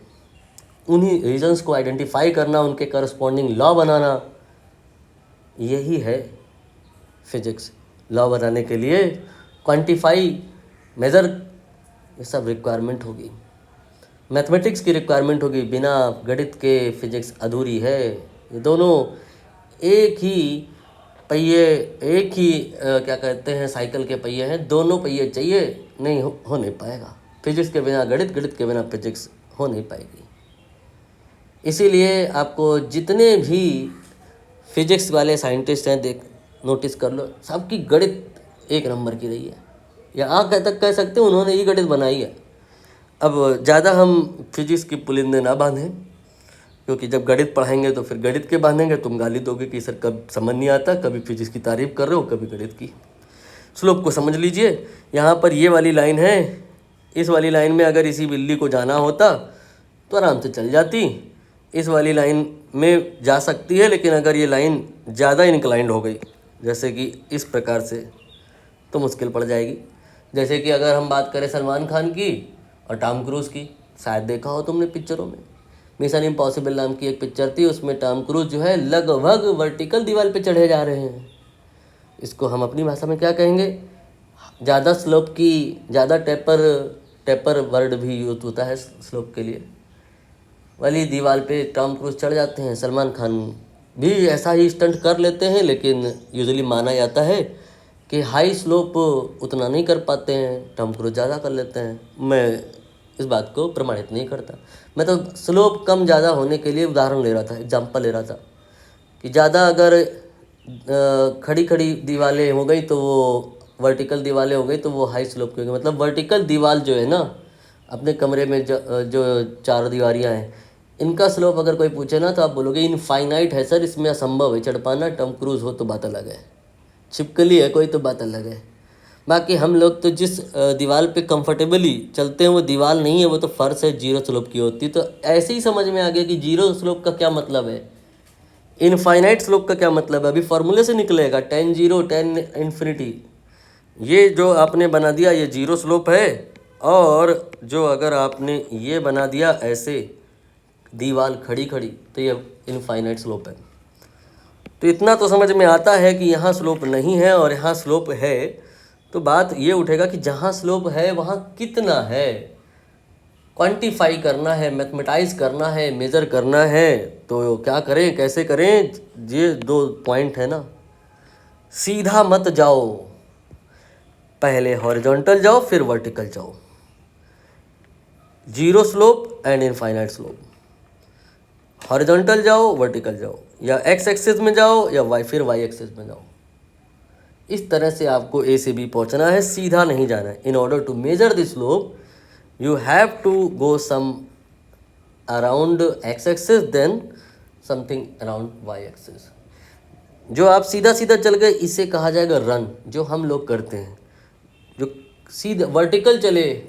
उन्हीं रीजन्स को आइडेंटिफाई करना, उनके करस्पॉन्डिंग लॉ बनाना, यही है फिजिक्स। लॉ बनाने के लिए क्वांटिफाई, मेज़र, ये सब रिक्वायरमेंट होगी। मैथमेटिक्स की रिक्वायरमेंट होगी। बिना गणित के फिजिक्स अधूरी है। ये दोनों एक ही पहिए, एक ही क्या कहते हैं, साइकिल के पहिए हैं। दोनों पहिए चाहिए, नहीं हो नहीं पाएगा। फिजिक्स के बिना गणित, गणित के बिना फिजिक्स हो नहीं पाएगी। इसीलिए आपको जितने भी फिजिक्स वाले साइंटिस्ट हैं, नोटिस कर लो, सबकी गणित एक नंबर की रही है, या आप तक कह सकते हैं उन्होंने ही गणित बनाई है। अब ज़्यादा हम फिजिक्स की पुलिंदे ना बांधें, क्योंकि जब गणित पढ़ाएंगे तो फिर गणित के बांधेंगे, तुम गाली दोगे कि सर कब समझ नहीं आता, कभी फिजिक्स की तारीफ कर रहे हो, कभी गणित की। स्लोप को समझ लीजिए। यहाँ पर ये वाली लाइन है, इस वाली लाइन में अगर इसी बिल्ली को जाना होता तो आराम से चल जाती, इस वाली लाइन में जा सकती है। लेकिन अगर ये लाइन ज़्यादा इंक्लाइंड हो गई, जैसे कि इस प्रकार से, तो मुश्किल पड़ जाएगी। जैसे कि अगर हम बात करें सलमान खान की और टॉम क्रूज़ की, शायद देखा हो तुमने पिक्चरों में। मिशन इम्पॉसिबल नाम की एक पिक्चर थी, उसमें टॉम क्रूज़ जो है लगभग वर्टिकल दीवार पे चढ़े जा रहे हैं। इसको हम अपनी भाषा में क्या कहेंगे? ज़्यादा स्लोप की, ज़्यादा टेपर वर्ड भी यूज होता है स्लोप के लिए। वाली दीवार पे टॉम क्रूज़ चढ़ जाते हैं। सलमान खान भी ऐसा ही स्टंट कर लेते हैं, लेकिन यूजुअली माना जाता है कि हाई स्लोप उतना नहीं कर पाते हैं, टॉम क्रूज़ ज़्यादा कर लेते हैं। मैं इस बात को प्रमाणित नहीं करता। मैं तो स्लोप कम ज़्यादा होने के लिए उदाहरण ले रहा था, एग्जांपल ले रहा था कि ज़्यादा अगर खड़ी खड़ी दीवारें हो गई तो वो वर्टिकल दीवारें हो गई तो वो हाई स्लोप की होगी। मतलब वर्टिकल दीवार जो है ना, अपने कमरे में जो चार दीवारियाँ हैं, इनका स्लोप अगर कोई पूछे ना तो आप बोलोगे इनफाइनाइट है सर, इसमें असंभव है चढ़ पाना। टॉम क्रूज़ हो तो बात अलग है, छिपकली है कोई तो बात अलग है। बाकी हम लोग तो जिस दीवार पे कंफर्टेबली चलते हैं वो दीवार नहीं है, वो तो फर्श है, जीरो स्लोप की होती है। तो ऐसे ही समझ में आ गया कि जीरो स्लोप का क्या मतलब है, इनफाइनाइट स्लोप का क्या मतलब है। अभी फार्मूले से निकलेगा, 10 0 10 इन्फिनिटी। ये जो आपने बना दिया ये जीरो स्लोप है, और जो अगर आपने ये बना दिया ऐसे दीवार खड़ी खड़ी तो ये इनफाइनाइट स्लोप है। तो इतना तो समझ में आता है कि यहाँ स्लोप नहीं है और यहाँ स्लोप है। तो बात ये उठेगा कि जहाँ स्लोप है वहाँ कितना है, क्वांटिफाई करना है, मैथमेटाइज करना है, मेज़र करना है। तो क्या करें, कैसे करें? ये दो पॉइंट है ना, सीधा मत जाओ, पहले हॉरिजॉन्टल जाओ फिर वर्टिकल जाओ। Zero slope and infinite slope, horizontal जाओ वर्टिकल जाओ, या एक्स एक्सिस में जाओ या वाई एक्सिस में जाओ। इस तरह से आपको ए से बी पहुंचना है, सीधा नहीं जाना है। In order to measure the slope you have to go some around x axis then something around y axis. जो आप सीधा सीधा चल गए इसे कहा जाएगा रन, जो हम लोग करते हैं। जो सीधा वर्टिकल चले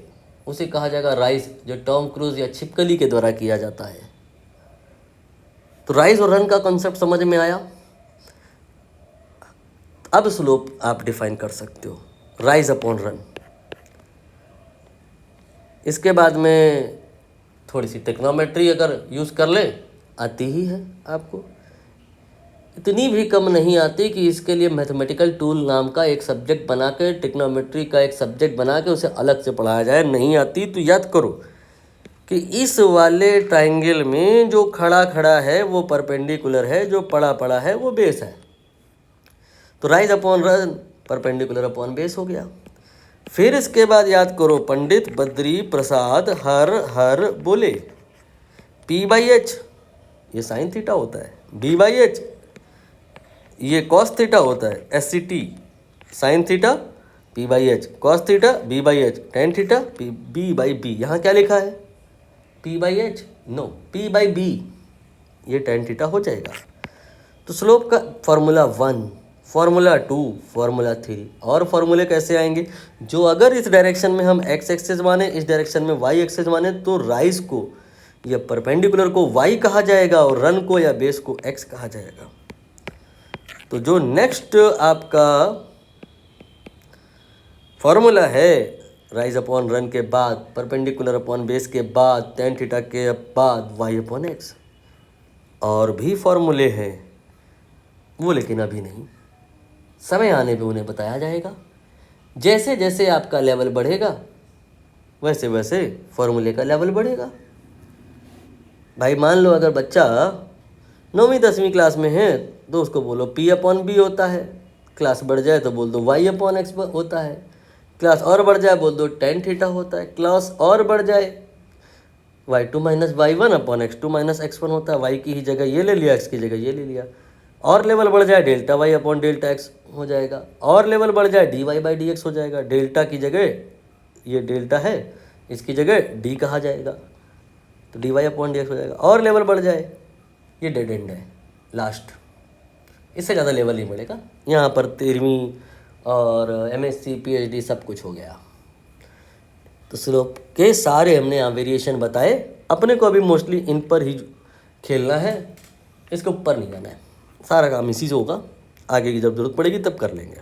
उसे कहा जाएगा राइज, जो टॉम क्रूज या छिपकली के द्वारा किया जाता है। तो राइज और रन का कॉन्सेप्ट समझ में आया। अब स्लोप आप डिफाइन कर सकते हो, राइज अपॉन रन। इसके बाद में थोड़ी सी टेक्नोमेट्री अगर यूज़ कर ले, आती ही है आपको, इतनी भी कम नहीं आती कि इसके लिए मैथमेटिकल टूल नाम का एक सब्जेक्ट बना के, टिक्नोमेट्री का एक सब्जेक्ट बना के उसे अलग से पढ़ाया जाए। नहीं आती तो याद करो कि इस वाले ट्राइंगल में जो खड़ा खड़ा है वो परपेंडिकुलर है, जो पड़ा पड़ा है वो बेस है। तो rise upon run perpendicular upon base हो गया। फिर इसके बाद याद करो, पंडित बद्री प्रसाद हर हर बोले। P/H ये साइन थीटा होता है, B/H ये कॉस थीटा होता है, SCT sine theta, P/H cos theta, B/H tan theta, B/B। यहाँ क्या लिखा है? P/H नो, P/B ये टेन थीटा हो जाएगा। तो स्लोप का फॉर्मूला 1, फॉर्मूला 2, फॉर्मूला 3 और फॉर्मूले कैसे आएंगे? जो अगर इस डायरेक्शन में हम x एक्सिस माने, इस डायरेक्शन में y एक्सिस माने, तो राइज को या परपेंडिकुलर को y कहा जाएगा और रन को या बेस को x कहा जाएगा। तो जो नेक्स्ट आपका फॉर्मूला है, राइज अपॉन रन के बाद, परपेंडिकुलर अपॉन बेस के बाद, टेन थीटा के बाद y अपॉन x। और भी फॉर्मूले हैं वो, लेकिन अभी नहीं, समय आने पे उन्हें बताया जाएगा। जैसे जैसे आपका लेवल बढ़ेगा वैसे वैसे फॉर्मूले का लेवल बढ़ेगा। भाई मान लो अगर बच्चा 9वीं 10वीं क्लास में है तो उसको बोलो P/B होता है, क्लास बढ़ जाए तो बोल दो Y/X होता है, क्लास और बढ़ जाए बोल दो टेन थीटा होता है, क्लास और बढ़ जाए Y2 - Y1 X2 - X1 होता है। Y की ही जगह ये ले लिया, X की जगह ये ले लिया। और लेवल बढ़ जाए डेल्टा Y/Δx हो जाएगा, और लेवल बढ़ जाए dy/dx हो जाएगा। डेल्टा की जगह ये डेल्टा है, इसकी जगह d कहा जाएगा, तो dy/dx हो जाएगा। और लेवल बढ़ जाए, ये डेड एंड है लास्ट, इससे ज़्यादा लेवल नहीं बढ़ेगा। यहाँ पर 13वीं और MSc PhD सब कुछ हो गया। तो स्लोप के सारे हमने यहाँ वेरिएशन बताए। अपने को अभी मोस्टली इन पर ही खेलना है, इसके ऊपर नहीं जाना है। सारा काम इसी से होगा, आगे की जब ज़रूरत पड़ेगी तब कर लेंगे।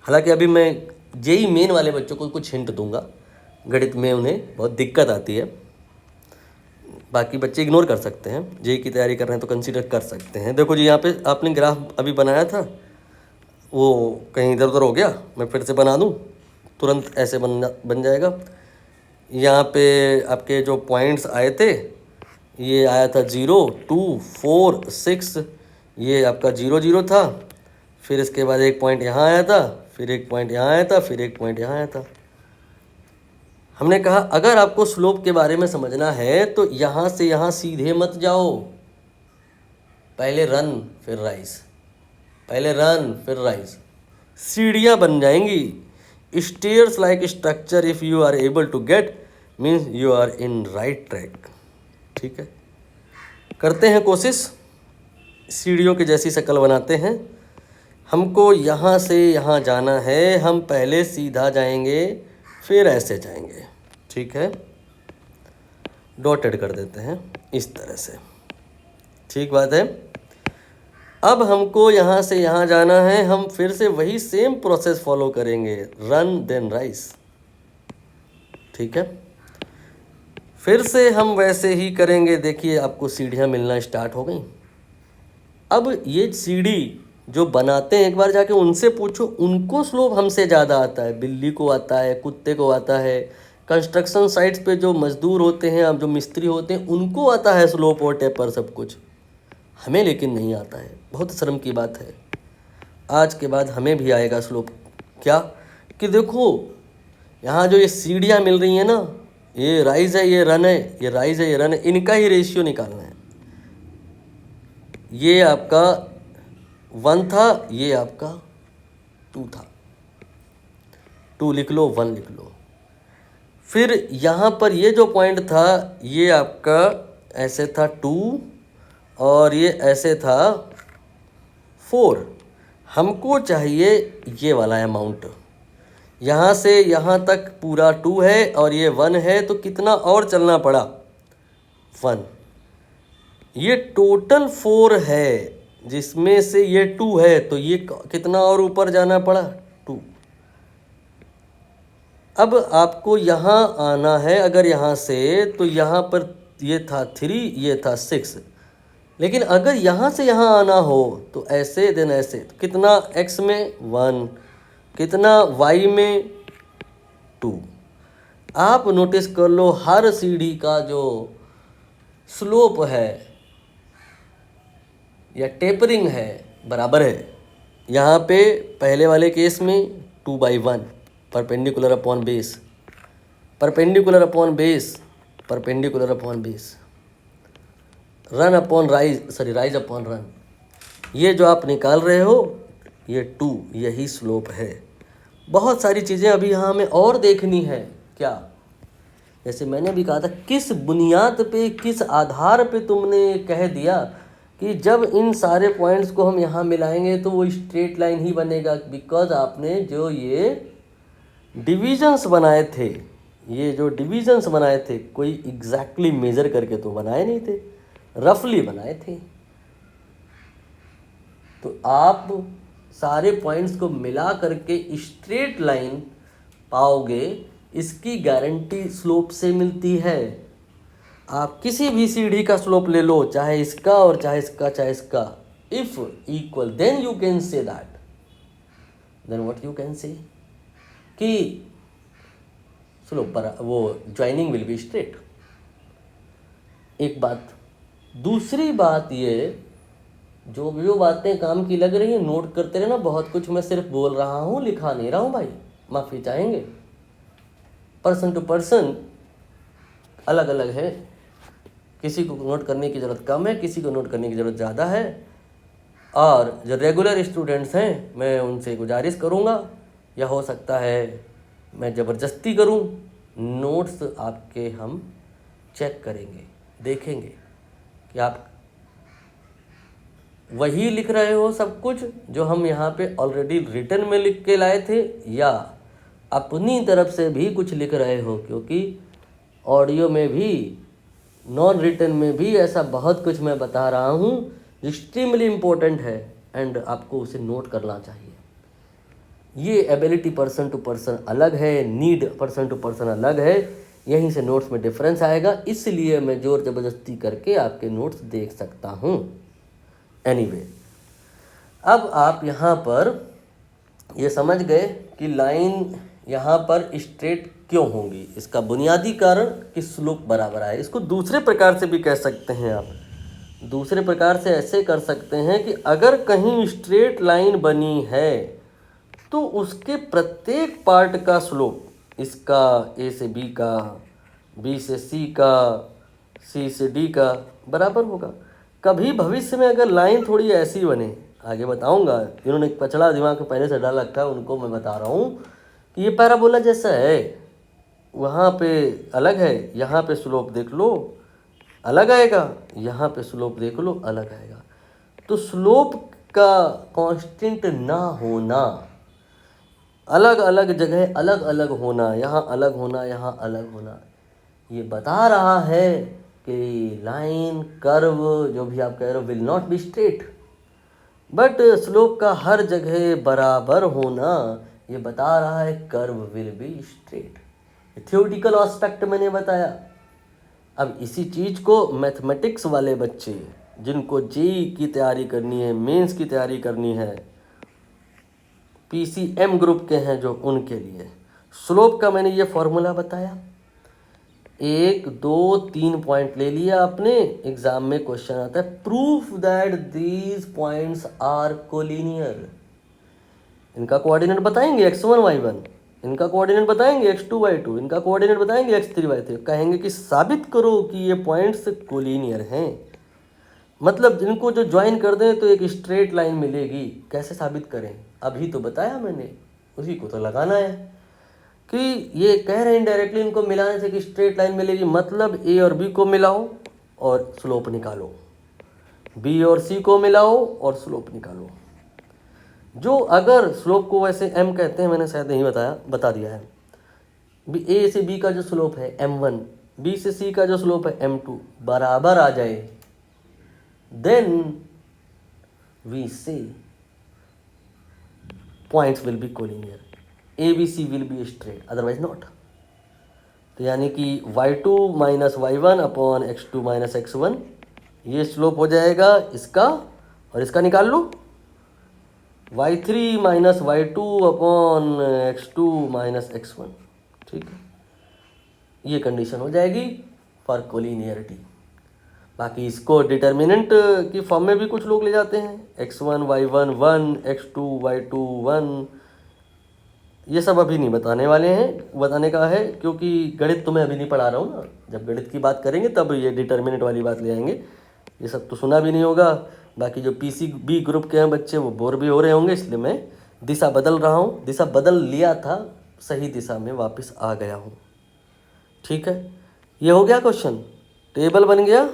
हालांकि अभी मैं जेई मेन वाले बच्चों को कुछ हिंट दूंगा, गणित में उन्हें बहुत दिक्कत आती है। बाकी बच्चे इग्नोर कर सकते हैं, जेई की तैयारी कर रहे हैं तो कंसीडर कर सकते हैं। देखो जी, यहाँ पे आपने ग्राफ अभी बनाया था, वो कहीं इधर उधर हो गया, मैं फिर से बना दूँ, तुरंत ऐसे बन जाएगा। यहाँ पे आपके जो पॉइंट्स आए थे, ये आया था 0, 2, 4, 6, ये आपका 0, 0 था। फिर इसके बाद एक पॉइंट यहाँ आया था, फिर एक पॉइंट यहाँ आया था, फिर एक पॉइंट यहाँ आया था। हमने कहा अगर आपको स्लोप के बारे में समझना है तो यहाँ से यहाँ सीधे मत जाओ, पहले रन फिर राइज, पहले रन फिर राइज। सीढ़ियाँ बन जाएंगी। Stairs like structure if you are able to get means you are in right track. ठीक है, करते हैं कोशिश, सीढ़ियों की जैसी शक्ल बनाते हैं। हमको यहाँ से यहाँ जाना है, हम पहले सीधा जाएंगे फिर ऐसे जाएंगे। ठीक है, डॉटेड कर देते हैं इस तरह से, ठीक बात है। अब हमको यहाँ से यहाँ जाना है, हम फिर से वही सेम प्रोसेस फॉलो करेंगे, रन देन राइज। ठीक है, फिर से हम वैसे ही करेंगे। देखिए आपको सीढ़ियाँ मिलना स्टार्ट हो गई। अब ये सीढ़ी जो बनाते हैं, एक बार जाके उनसे पूछो, उनको स्लोप हमसे ज़्यादा आता है। बिल्ली को आता है, कुत्ते को आता है, कंस्ट्रक्शन साइट्स पे जो मजदूर होते हैं, अब जो मिस्त्री होते हैं, उनको आता है स्लोप और टेपर सब कुछ, हमें लेकिन नहीं आता है। बहुत शर्म की बात है। आज के बाद हमें भी आएगा स्लोप। क्या कि देखो यहाँ जो ये सीढ़ियाँ मिल रही हैं ना, ये राइज है, ये रन है, ये राइज है, ये रन है, इनका ही रेशियो निकालना है। ये आपका 1 था, ये आपका 2 था, 2 लिख लो, 1 लिख लो। फिर यहाँ पर ये जो पॉइंट था, ये आपका ऐसे था 2 और ये ऐसे था 4, हमको चाहिए ये वाला अमाउंट, यहाँ से यहाँ तक पूरा 2 है और ये 1 है, तो कितना और चलना पड़ा 1। ये टोटल 4 है जिसमें से ये 2 है, तो ये कितना और ऊपर जाना पड़ा 2। अब आपको यहाँ आना है, अगर यहाँ से, तो यहाँ पर ये था 3, ये था 6, लेकिन अगर यहाँ से यहाँ आना हो तो ऐसे देन ऐसे, तो कितना x में 1, कितना y में 2। आप नोटिस कर लो हर सीढ़ी का जो स्लोप है या टेपरिंग है बराबर है। यहाँ पे पहले वाले केस में 2/1 perpendicular upon base, perpendicular upon base, perpendicular upon base, run upon rise, sorry rise upon run. ये जो आप निकाल रहे हो ये 2, यही स्लोप है। बहुत सारी चीज़ें अभी यहाँ हमें और देखनी है। क्या, जैसे मैंने भी कहा था, किस बुनियाद पे, किस आधार पे तुमने कह दिया कि जब इन सारे पॉइंट्स को हम यहाँ मिलाएंगे तो वो स्ट्रेट लाइन ही बनेगा। बिकॉज आपने जो ये डिविजन्स बनाए थे, ये जो डिविजन्स बनाए थे, कोई एग्जैक्टली मेज़र करके तो बनाए नहीं थे, रफली बनाए थे। तो आप सारे पॉइंट्स को मिला करके स्ट्रेट लाइन पाओगे, इसकी गारंटी स्लोप से मिलती है। आप किसी भी सीढ़ी का स्लोप ले लो, चाहे इसका और चाहे इसका, चाहे इसका, if equal, then you can say that, then what you can say कि स्लोप पर वो ज्वाइनिंग विल बी स्ट्रेट। एक बात। दूसरी बात, ये जो बातें काम की लग रही है नोट करते रहना। बहुत कुछ मैं सिर्फ बोल रहा हूँ, लिखा नहीं रहा हूँ भाई, माफ़ी चाहेंगे। पर्सन टू पर्सन अलग अलग है, किसी को नोट करने की ज़रूरत कम है, किसी को नोट करने की ज़रूरत ज़्यादा है। और जो रेगुलर स्टूडेंट्स हैं, मैं उनसे गुजारिश करूँगा, या हो सकता है मैं ज़बरदस्ती करूँ, नोट्स आपके हम चेक करेंगे, देखेंगे कि आप वही लिख रहे हो सब कुछ जो हम यहाँ पे ऑलरेडी रिटन में लिख के लाए थे, या अपनी तरफ से भी कुछ लिख रहे हो। क्योंकि ऑडियो में भी, नॉन रिटन में भी ऐसा बहुत कुछ मैं बता रहा हूँ जो एक्सट्रीमली इम्पोर्टेंट है एंड आपको उसे नोट करना चाहिए। ये एबिलिटी पर्सन टू पर्सन अलग है, नीड पर्सन टू पर्सन अलग है, यहीं से नोट्स में डिफरेंस आएगा। इसलिए मैं जोर ज़बरदस्ती करके आपके नोट्स देख सकता हूँ। एनीवे, अब आप यहाँ पर ये समझ गए कि लाइन यहाँ पर स्ट्रेट क्यों होंगी। इसका बुनियादी कारण कि स्लोप बराबर आए। इसको दूसरे प्रकार से भी कह सकते हैं आप। दूसरे प्रकार से ऐसे कर सकते हैं कि अगर कहीं स्ट्रेट लाइन बनी है तो उसके प्रत्येक पार्ट का स्लोप, इसका ए से बी का, बी से सी का, सी से डी का बराबर होगा। कभी भविष्य में अगर लाइन थोड़ी ऐसी बने, आगे बताऊंगा, जिन्होंने पचड़ा दिमाग में पहले से डाल रखा है उनको मैं बता रहा हूँ कि ये पैराबोला जैसा है, वहाँ पे अलग है, यहाँ पे स्लोप देख लो अलग आएगा, यहाँ पे स्लोप देख लो अलग आएगा। तो स्लोप का कांस्टेंट ना होना, अलग अलग जगह अलग अलग होना, यहाँ अलग होना, यहाँ अलग होना, ये बता रहा है कि लाइन, कर्व, जो भी आप कह रहे हो, will not be straight. But slope का हर जगह बराबर होना ये बता रहा है curve will be straight. Theoretical aspect मैंने बताया। अब इसी चीज़ को मैथमेटिक्स वाले बच्चे जिनको जेईई की तैयारी करनी है, मेंस की तैयारी करनी है, पीसीएम ग्रुप के हैं जो, उनके लिए स्लोप का मैंने ये फॉर्मूला बताया। 1, 2, 3 पॉइंट ले लिया आपने, एग्जाम में क्वेश्चन आता है proof that these points are collinear. इनका कोऑर्डिनेट बताएंगे x1 y1, इनका कोऑर्डिनेट बताएंगे x2 y2, इनका कोऑर्डिनेट बताएंगे x3 y3। कहेंगे कि साबित करो कि ये पॉइंट्स कोलिनियर हैं। मतलब इनको जो ज्वाइन कर दें तो एक स्ट्रेट लाइन मिलेगी। कैसे साबित करें, अभी तो बताया मैंने, उसी को तो लगाना है। कि ये कह रहे हैं इनडायरेक्टली इनको मिलाने से कि स्ट्रेट लाइन मिलेगी। मतलब ए और बी को मिलाओ और स्लोप निकालो, बी और सी को मिलाओ और स्लोप निकालो। जो अगर स्लोप को वैसे m कहते हैं, मैंने शायद नहीं बता दिया है। a से b का जो स्लोप है m1, b से c का जो स्लोप है m2 बराबर आ जाए, देन वी से points will be collinear, ABC will be straight, otherwise not. तो यानी कि y2 minus y1 upon x2 minus x1 ये स्लोप हो जाएगा इसका, और इसका निकाल लो y3 minus y2 upon x2 minus x1, ठीक है। ये कंडीशन हो जाएगी फॉर कोलिनियरिटी। बाकी इसको डिटर्मिनेंट की फॉर्म में भी कुछ लोग ले जाते हैं, x1 y1 1 x2 y2 1। ये सब अभी नहीं बताने वाले हैं, बताने का है क्योंकि गणित तो मैं अभी नहीं पढ़ा रहा हूँ ना। जब गणित की बात करेंगे तब ये डिटर्मिनेंट वाली बात ले आएंगे। ये सब तो सुना भी नहीं होगा। बाकी जो PCB ग्रुप के हैं बच्चे वो बोर भी हो रहे होंगे, इसलिए मैं दिशा बदल रहा हूँ। दिशा बदल लिया था, सही दिशा में वापस आ गया हूँ, ठीक है। ये हो गया क्वेश्चन, टेबल बन गया,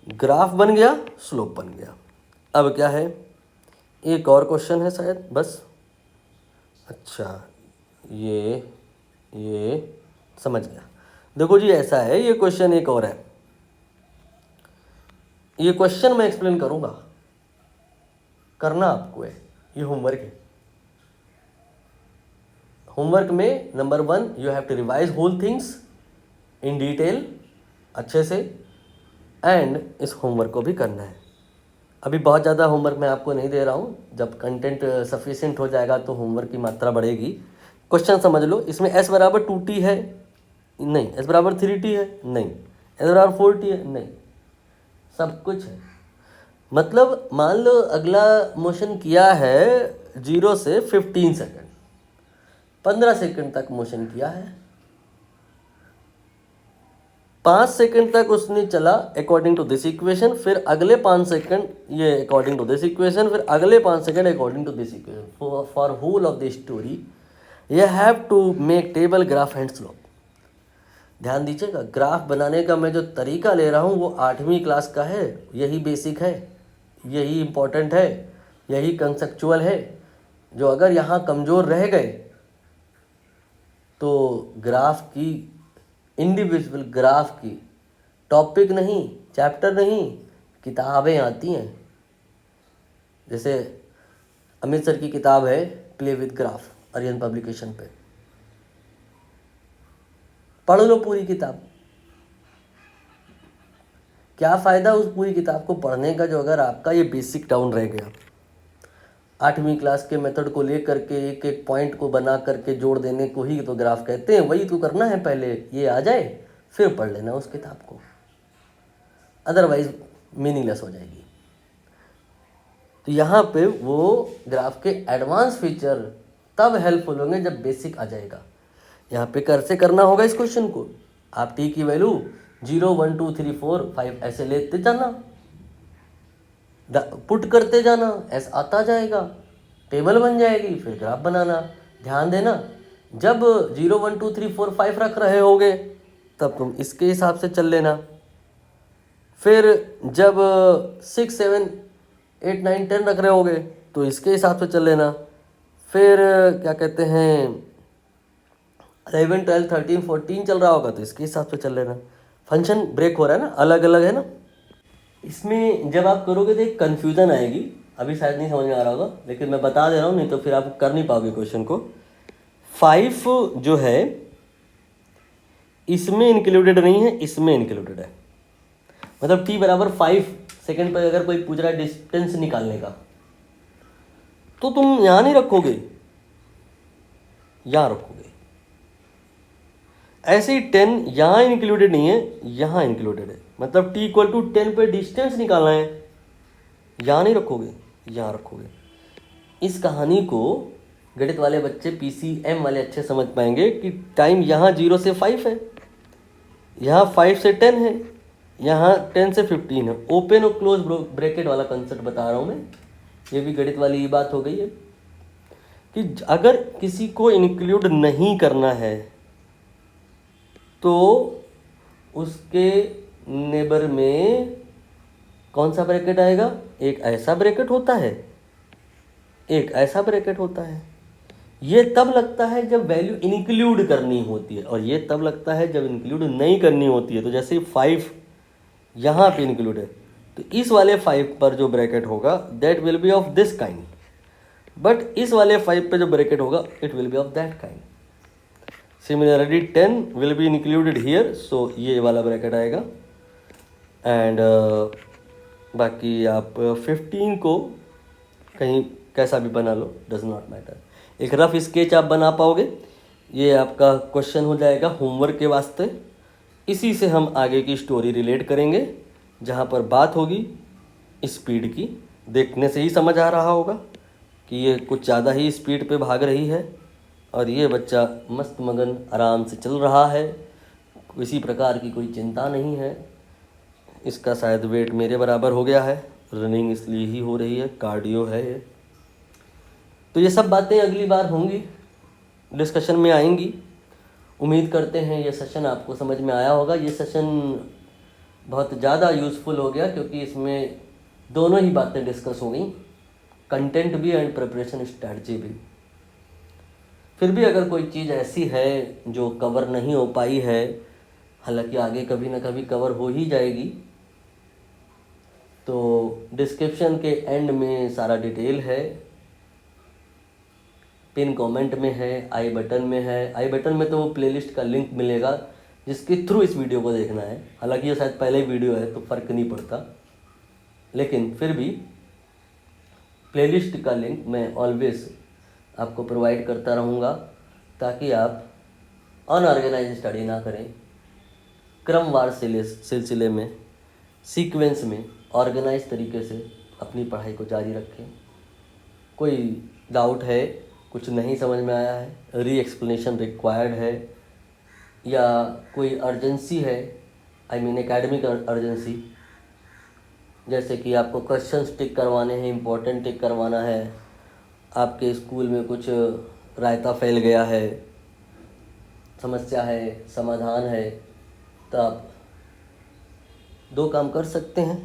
ग्राफ बन गया, स्लोप बन गया। अब क्या है, एक और क्वेश्चन है शायद, बस। अच्छा, ये समझ गया। देखो जी, ऐसा है, ये क्वेश्चन एक और है। ये क्वेश्चन मैं एक्सप्लेन करूंगा, करना आपको है, ये होमवर्क है। होमवर्क में number 1 you have to revise whole things in detail अच्छे से, एंड इस होमवर्क को भी करना है। अभी बहुत ज़्यादा होमवर्क मैं आपको नहीं दे रहा हूँ, जब कंटेंट सफिशिएंट हो जाएगा तो होमवर्क की मात्रा बढ़ेगी। क्वेश्चन समझ लो, इसमें s बराबर 2t है, नहीं। s बराबर 3t है, नहीं। s बराबर 4t है, नहीं। सब कुछ है। मतलब मान लो अगला मोशन किया है 0 से 15 सेकेंड, 15 सेकेंड तक मोशन किया है, 5 सेकंड तक उसने चला अकॉर्डिंग टू दिस इक्वेशन, फिर अगले 5 सेकंड ये अकॉर्डिंग टू दिस इक्वेशन, फिर अगले 5 second according to this equation. For whole of the story you have to make table, graph and slope. ध्यान दीजिएगा, ग्राफ बनाने का मैं जो तरीका ले रहा हूँ वो 8वीं क्लास का है, यही बेसिक है, यही इम्पोर्टेंट है, यही कंसेप्चुअल है। जो अगर यहाँ कमज़ोर रह गए तो ग्राफ की, इंडिविजुअल ग्राफ की टॉपिक नहीं, चैप्टर नहीं, किताबें आती हैं। जैसे अमित सर की किताब है play with graph, Aryan publication पे, पढ़ लो पूरी किताब। क्या फ़ायदा उस पूरी किताब को पढ़ने का जो अगर आपका ये बेसिक डाउन रह गया। 8वीं क्लास के मेथड को लेकर के एक एक पॉइंट को बना करके जोड़ देने को ही तो ग्राफ कहते हैं। वही तो करना है, पहले ये आ जाए फिर पढ़ लेना उस किताब को, अदरवाइज मीनिंगलेस हो जाएगी। तो यहाँ पे वो ग्राफ के एडवांस फीचर तब हेल्पफुल होंगे जब बेसिक आ जाएगा। यहाँ पे कैसे करना होगा इस क्वेश्चन को, आप टी की वैल्यू 0 1 2 3 4 5 ऐसे लेते जाना, पुट करते जाना, एस आता जाएगा, टेबल बन जाएगी, फिर ग्राफ बनाना। ध्यान देना, जब 0 1 2 3 4 5 रख रहे होगे तब तुम इसके हिसाब से चल लेना। फिर जब 6 7 8 9 10 रख रहे होगे तो इसके हिसाब से चल लेना। फिर क्या कहते हैं 11 12 13 14 चल रहा होगा तो इसके हिसाब से चल लेना। फंक्शन ब्रेक हो रहा है ना, अलग अलग है ना। इसमें जब आप करोगे तो एक कन्फ्यूज़न आएगी, अभी शायद नहीं समझ में आ रहा होगा, लेकिन मैं बता दे रहा हूँ, नहीं तो फिर आप कर नहीं पाओगे क्वेश्चन को। 5 जो है इसमें इंक्लूडेड नहीं है, इसमें इंक्लूडेड है। मतलब t बराबर 5 सेकेंड पर अगर कोई पूछ रहा है डिस्टेंस निकालने का, तो तुम यहाँ नहीं रखोगे, यहाँ रखोगे। ऐसे ही 10 यहाँ इंक्लूडेड नहीं है, यहाँ इंक्लूडेड है। मतलब t इक्वल टू 10 पे डिस्टेंस निकालना है, यहाँ नहीं रखोगे, यहाँ रखोगे। इस कहानी को गणित वाले बच्चे, PCM वाले अच्छे समझ पाएंगे कि टाइम यहाँ 0 से 5 है, यहाँ 5 से 10 है, यहाँ 10 से 15 है। ओपन और क्लोज ब्रैकेट वाला कंसेप्ट बता रहा हूँ मैं, ये भी गणित वाली बात हो गई है कि अगर किसी को इंक्लूड नहीं करना है तो उसके नेबर में कौन सा ब्रैकेट आएगा, एक ऐसा ब्रैकेट होता है एक ऐसा ब्रैकेट होता है। ये तब लगता है जब वैल्यू इंक्लूड करनी होती है, और ये तब लगता है जब इंक्लूड नहीं करनी होती है। तो जैसे 5 यहाँ पे इंक्लूड है, तो इस वाले 5 पर जो ब्रैकेट होगा that will be of this kind, but इस वाले 5 पे जो ब्रैकेट होगा it will be of that kind. Similarly 10 will be included here, so ये वाला ब्रैकेट आएगा। एंड बाकी आप 15 को कहीं कैसा भी बना लो, डज नॉट मैटर। एक रफ स्केच आप बना पाओगे, ये आपका क्वेश्चन हो जाएगा होमवर्क के वास्ते। इसी से हम आगे की स्टोरी रिलेट करेंगे, जहाँ पर बात होगी स्पीड की। देखने से ही समझ आ रहा होगा कि ये कुछ ज़्यादा ही स्पीड पे भाग रही है, और ये बच्चा मस्त मगन आराम से चल रहा है, किसी प्रकार की कोई चिंता नहीं है। इसका शायद वेट मेरे बराबर हो गया है, रनिंग इसलिए ही हो रही है, कार्डियो है ये। तो ये सब बातें अगली बार होंगी, डिस्कशन में आएंगी। उम्मीद करते हैं ये सेशन आपको समझ में आया होगा। ये सेशन बहुत ज़्यादा यूज़फुल हो गया क्योंकि इसमें दोनों ही बातें डिस्कस हो गई, कंटेंट भी एंड प्रिपरेशन स्ट्रैटेजी भी। फिर भी अगर कोई चीज़ ऐसी है जो कवर नहीं हो पाई है, हालांकि आगे कभी ना कभी कवर हो ही जाएगी, तो डिस्क्रिप्शन के एंड में सारा डिटेल है, पिन कमेंट में है, आई बटन में है। आई बटन में तो वो प्लेलिस्ट का लिंक मिलेगा जिसके थ्रू इस वीडियो को देखना है। हालांकि ये शायद पहले ही वीडियो है तो फ़र्क नहीं पड़ता, लेकिन फिर भी प्लेलिस्ट का लिंक मैं ऑलवेज आपको प्रोवाइड करता रहूँगा, ताकि आप अनऑर्गेनाइज स्टडी ना करें, क्रमवार सिलसिले में, सीक्वेंस में, ऑर्गेनाइज तरीके से अपनी पढ़ाई को जारी रखें। कोई डाउट है, कुछ नहीं समझ में आया है, री एक्सप्लेनेशन रिक्वायर्ड है, या कोई अर्जेंसी है, आई मीन एकेडमिक अर्जेंसी, जैसे कि आपको क्वेश्चंस टिक करवाने हैं, इम्पोर्टेंट टिक करवाना है, आपके स्कूल में कुछ रायता फैल गया है, समस्या है, समाधान है, तो आप 2 काम कर सकते हैं।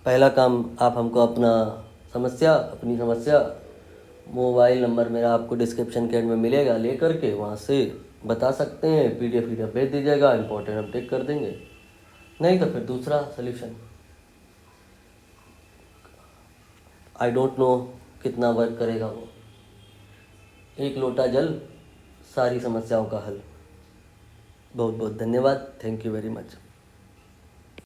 पहला काम, आप हमको अपनी समस्या मोबाइल नंबर मेरा आपको डिस्क्रिप्शन के एंड में मिलेगा, ले करके वहाँ से बता सकते हैं, PDF भेज दीजिएगा, इम्पोर्टेंट हम टिक कर देंगे। नहीं तो फिर दूसरा सल्यूशन, आई डोंट नो कितना वर्क करेगा वो, 1 लोटा जल, सारी समस्याओं का हल। बहुत बहुत धन्यवाद, थैंक यू वेरी मच।